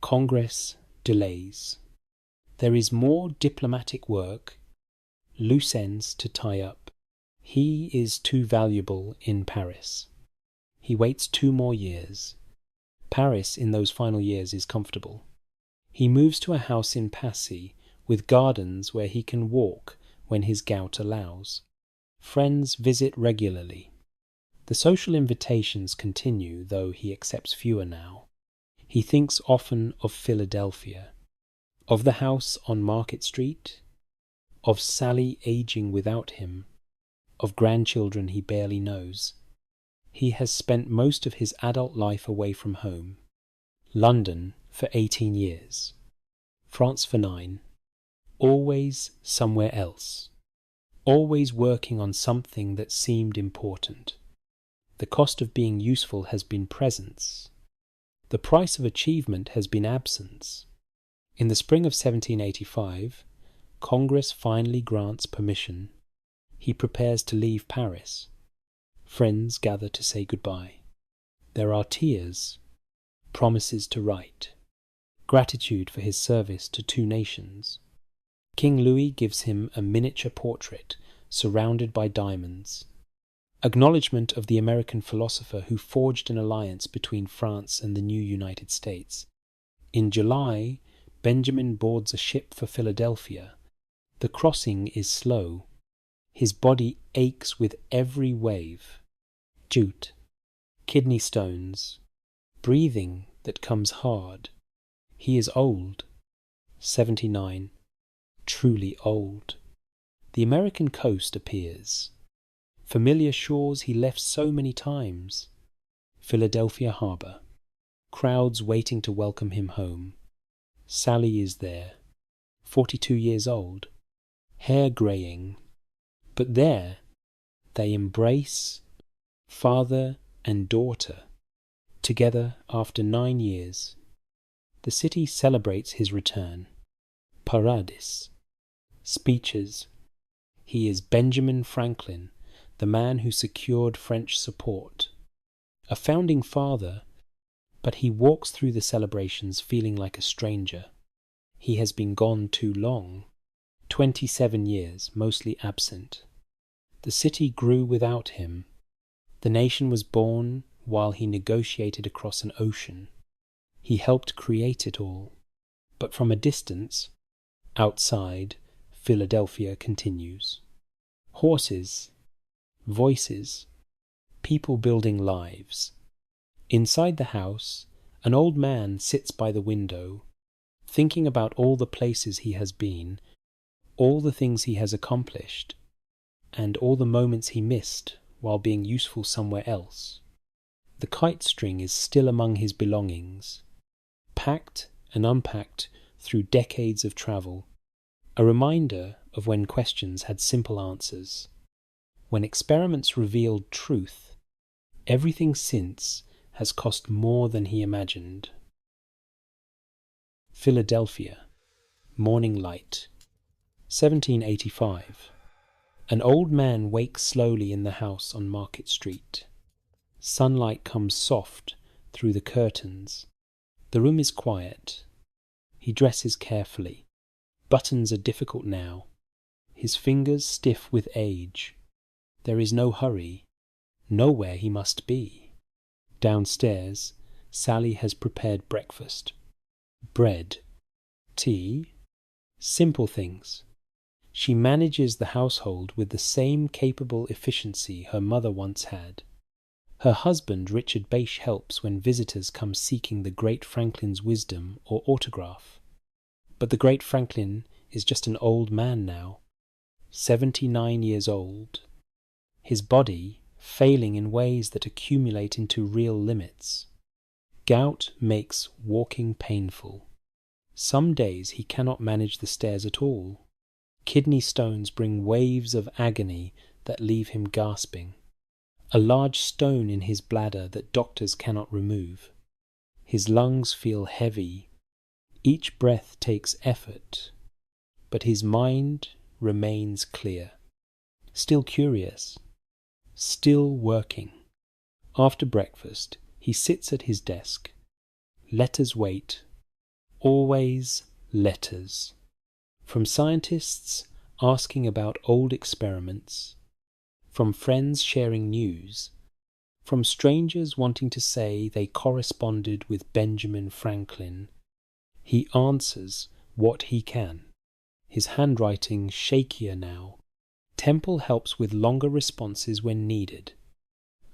Congress delays. There is more diplomatic work, loose ends to tie up. He is too valuable in Paris. He waits 2 more years. Paris in those final years is comfortable. He moves to a house in Passy with gardens where he can walk when his gout allows. Friends visit regularly. The social invitations continue, though he accepts fewer now. He thinks often of Philadelphia, of the house on Market Street, of Sally aging without him, of grandchildren he barely knows. He has spent most of his adult life away from home. London for 18 years. France for 9. Always somewhere else. Always working on something that seemed important. The cost of being useful has been presence. The price of achievement has been absence. In the spring of 1785, Congress finally grants permission. He prepares to leave Paris. Friends gather to say goodbye. There are tears, promises to write, gratitude for his service to 2 nations. King Louis gives him a miniature portrait surrounded by diamonds. Acknowledgement of the American philosopher who forged an alliance between France and the new United States. In July, Benjamin boards a ship for Philadelphia. The crossing is slow. His body aches with every wave. Jute, kidney stones, breathing that comes hard. He is old, 79, truly old. The American coast appears. Familiar shores he left so many times. Philadelphia Harbor. Crowds waiting to welcome him home. Sally is there, 42 years old, hair greying. But there, they embrace, father and daughter, together after 9 years. The city celebrates his return. Paradis. Speeches. He is Benjamin Franklin, the man who secured French support. A founding father, but he walks through the celebrations feeling like a stranger. He has been gone too long. 27 years, mostly absent. The city grew without him. The nation was born while he negotiated across an ocean. He helped create it all. But from a distance, outside, Philadelphia continues. Horses, voices, people building lives. Inside the house, an old man sits by the window, thinking about all the places he has been, all the things he has accomplished, and all the moments he missed while being useful somewhere else. The kite string is still among his belongings, packed and unpacked through decades of travel, a reminder of when questions had simple answers. When experiments revealed truth, everything since has cost more than he imagined. Philadelphia, Morning Light, 1785. An old man wakes slowly in the house on Market Street. Sunlight comes soft through the curtains. The room is quiet. He dresses carefully. Buttons are difficult now. His fingers stiff with age. There is no hurry. Nowhere he must be. Downstairs, Sally has prepared breakfast. Bread. Tea. Simple things. She manages the household with the same capable efficiency her mother once had. Her husband Richard Bache helps when visitors come seeking the great Franklin's wisdom or autograph. But the great Franklin is just an old man now, 79 years old. His body failing in ways that accumulate into real limits. Gout makes walking painful. Some days he cannot manage the stairs at all. Kidney stones bring waves of agony that leave him gasping. A large stone in his bladder that doctors cannot remove. His lungs feel heavy. Each breath takes effort. But his mind remains clear. Still curious. Still working. After breakfast, he sits at his desk. Letters wait. Always letters. From scientists asking about old experiments. From friends sharing news. From strangers wanting to say they corresponded with Benjamin Franklin. He answers what he can. His handwriting shakier now. Temple helps with longer responses when needed.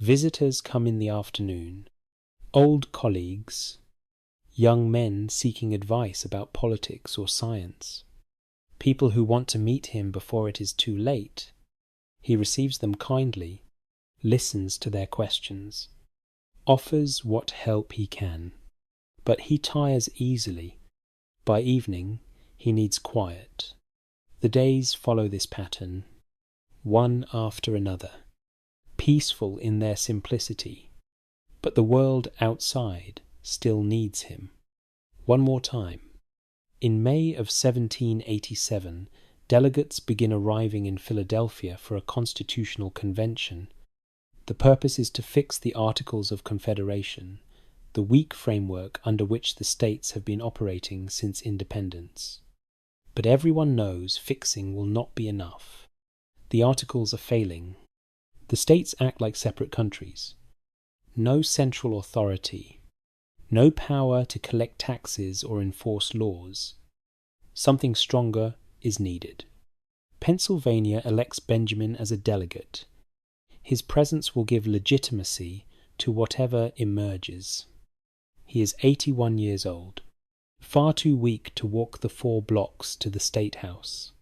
Visitors come in the afternoon. Old colleagues. Young men seeking advice about politics or science. People who want to meet him before it is too late. He receives them kindly, listens to their questions, offers what help he can. But he tires easily. By evening, he needs quiet. The days follow this pattern, one after another, peaceful in their simplicity. But the world outside still needs him. One more time. In May of 1787, delegates begin arriving in Philadelphia for a constitutional convention. The purpose is to fix the Articles of Confederation, the weak framework under which the states have been operating since independence. But everyone knows fixing will not be enough. The Articles are failing. The states act like separate countries. No central authority. No power to collect taxes or enforce laws. Something stronger is needed. Pennsylvania elects Benjamin as a delegate. His presence will give legitimacy to whatever emerges. He is 81 years old, far too weak to walk the 4 blocks to the State House.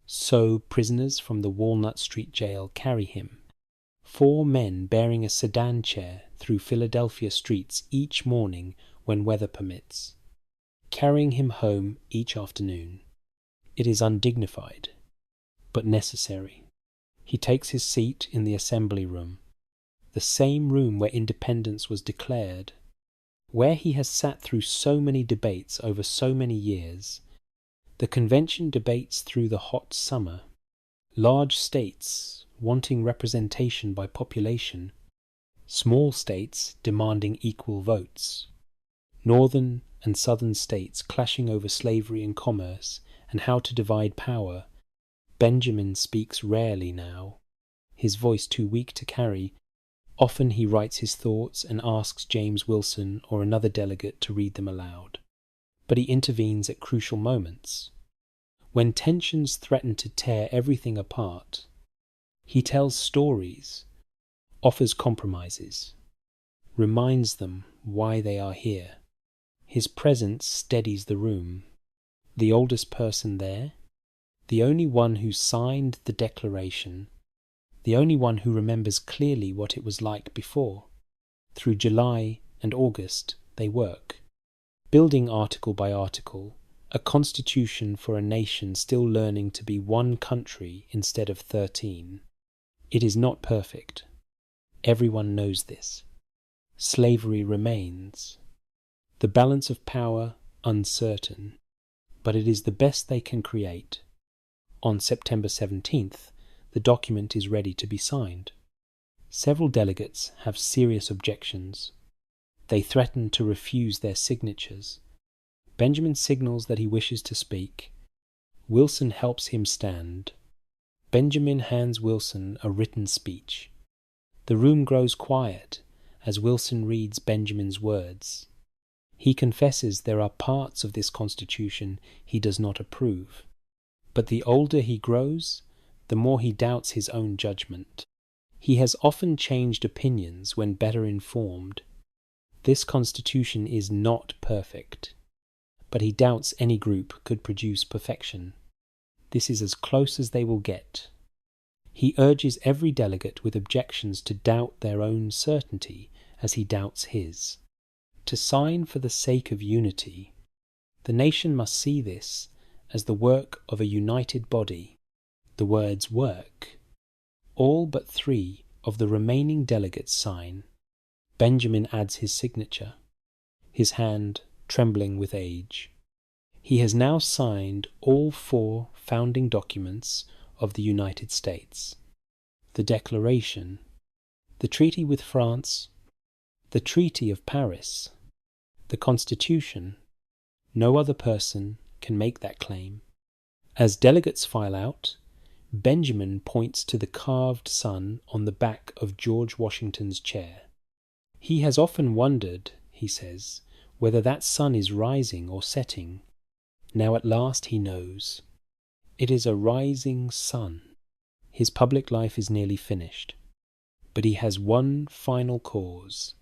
So prisoners from the Walnut Street jail carry him. 4 men bearing a sedan chair through Philadelphia streets each morning when weather permits, carrying him home each afternoon. It is undignified, but necessary. He takes his seat in the assembly room, the same room where independence was declared, where he has sat through so many debates over so many years. The convention debates through the hot summer. Large states wanting representation by population, small states demanding equal votes, northern and southern states clashing over slavery and commerce and how to divide power. Benjamin speaks rarely now, his voice too weak to carry. Often he writes his thoughts and asks James Wilson or another delegate to read them aloud. But he intervenes at crucial moments. When tensions threaten to tear everything apart, he tells stories, offers compromises, reminds them why they are here. His presence steadies the room. The oldest person there, the only one who signed the declaration, the only one who remembers clearly what it was like before. Through July and August they work, building article by article, a constitution for a nation still learning to be one country instead of 13. It is not perfect. Everyone knows this. Slavery remains. The balance of power uncertain, but it is the best they can create. On September 17th, the document is ready to be signed. Several delegates have serious objections. They threaten to refuse their signatures. Benjamin signals that he wishes to speak. Wilson helps him stand. Benjamin hands Wilson a written speech. The room grows quiet as Wilson reads Benjamin's words. He confesses there are parts of this constitution he does not approve. But the older he grows, the more he doubts his own judgment. He has often changed opinions when better informed. This constitution is not perfect, but he doubts any group could produce perfection. This is as close as they will get. He urges every delegate with objections to doubt their own certainty as he doubts his. To sign for the sake of unity, the nation must see this as the work of a united body. The words work. All but 3 of the remaining delegates sign. Benjamin adds his signature, his hand trembling with age. He has now signed all 4 founding documents of the United States: the Declaration, the Treaty with France, the Treaty of Paris, the Constitution. No other person can make that claim. As delegates file out, Benjamin points to the carved sun on the back of George Washington's chair. He has often wondered, he says, whether that sun is rising or setting. Now at last he knows. It is a rising sun. His public life is nearly finished. But he has one final cause.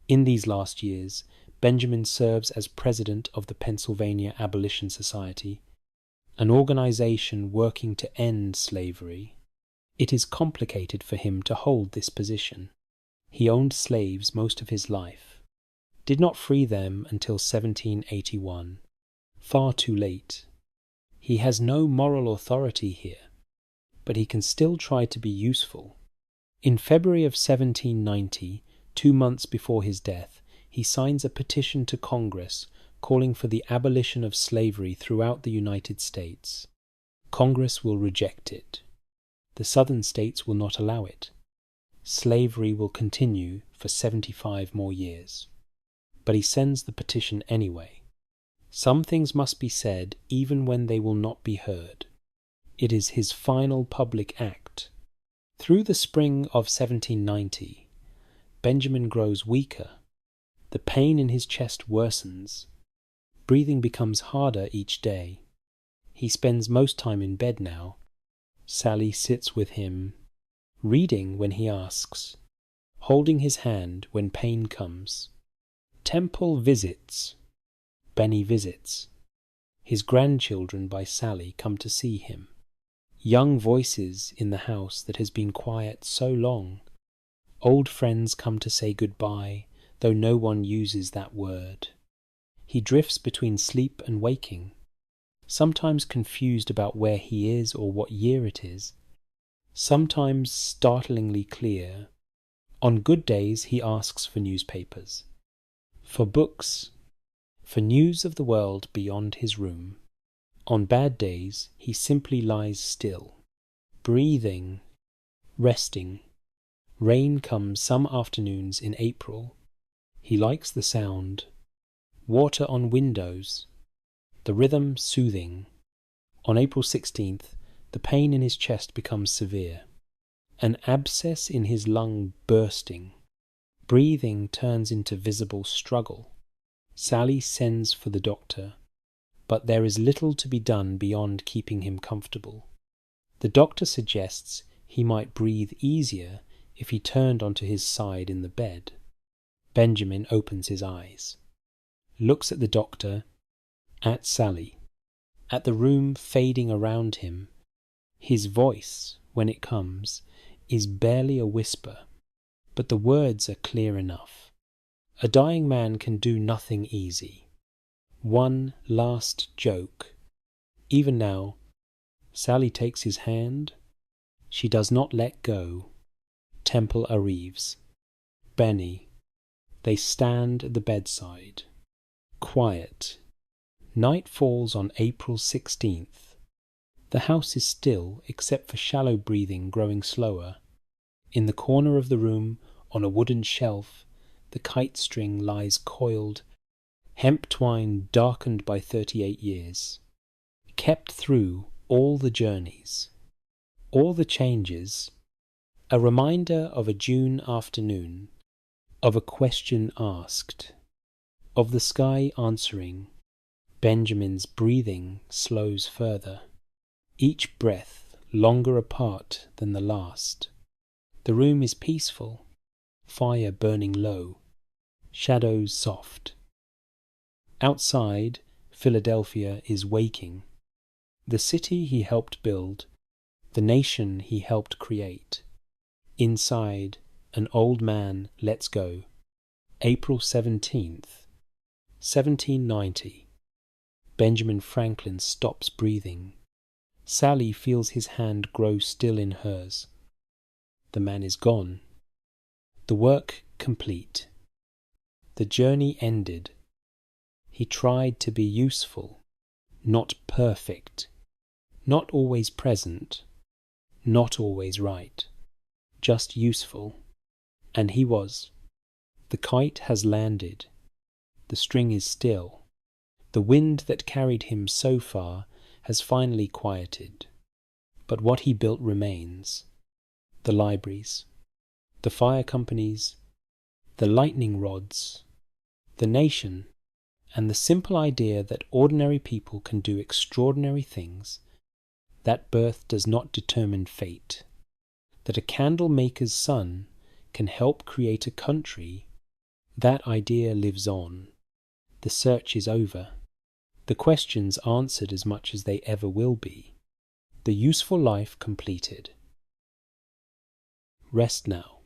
In these last years, Benjamin serves as president of the Pennsylvania Abolition Society, an organization working to end slavery. It is complicated for him to hold this position. He owned slaves most of his life, did not free them until 1781, far too late. He has no moral authority here, but he can still try to be useful. In February of 1790, 2 months before his death, he signs a petition to Congress calling for the abolition of slavery throughout the United States. Congress will reject it. The southern states will not allow it. Slavery will continue for 75 more years. But he sends the petition anyway. Some things must be said even when they will not be heard. It is his final public act. Through the spring of 1790, Benjamin grows weaker. The pain in his chest worsens. Breathing becomes harder each day. He spends most time in bed now. Sally sits with him, reading when he asks, holding his hand when pain comes. Temple visits. Benny visits. His grandchildren by Sally come to see him. Young voices in the house that has been quiet so long. Old friends come to say goodbye, though no one uses that word. He drifts between sleep and waking, sometimes confused about where he is or what year it is, sometimes startlingly clear. On good days he asks for newspapers, for books, for news of the world beyond his room. On bad days he simply lies still, breathing, resting. Rain comes some afternoons in April. He likes the sound. Water on windows. The rhythm soothing. On April 16th, the pain in his chest becomes severe. An abscess in his lung bursting. Breathing turns into visible struggle. Sally sends for the doctor, but there is little to be done beyond keeping him comfortable. The doctor suggests he might breathe easier if he turned onto his side in the bed. Benjamin opens his eyes, looks at the doctor, at Sally, at the room fading around him. His voice, when it comes, is barely a whisper, but the words are clear enough. A dying man can do nothing easy. One last joke. Even now, Sally takes his hand. She does not let go. Temple arrives. Benny. They stand at the bedside. Quiet. Night falls on April 16th. The house is still, except for shallow breathing growing slower. In the corner of the room, on a wooden shelf, the kite string lies coiled, hemp twine darkened by 38 years. Kept through all the journeys, all the changes, a reminder of a June afternoon, of a question asked, of the sky answering. Benjamin's breathing slows further, each breath longer apart than the last. The room is peaceful, fire burning low, shadows soft. Outside, Philadelphia is waking. The city he helped build, the nation he helped create. Inside, an old man lets go. April 17th, 1790. Benjamin Franklin stops breathing. Sally feels his hand grow still in hers. The man is gone. The work complete. The journey ended. He tried to be useful, not perfect, not always present, not always right, just useful. And he was. The kite has landed. The string is still. The wind that carried him so far has finally quieted. But what he built remains. The libraries, the fire companies, the lightning rods, the nation, and the simple idea that ordinary people can do extraordinary things, that birth does not determine fate, that a candle maker's son can help create a country, that idea lives on. The search is over. The questions answered as much as they ever will be. The useful life completed. Rest now.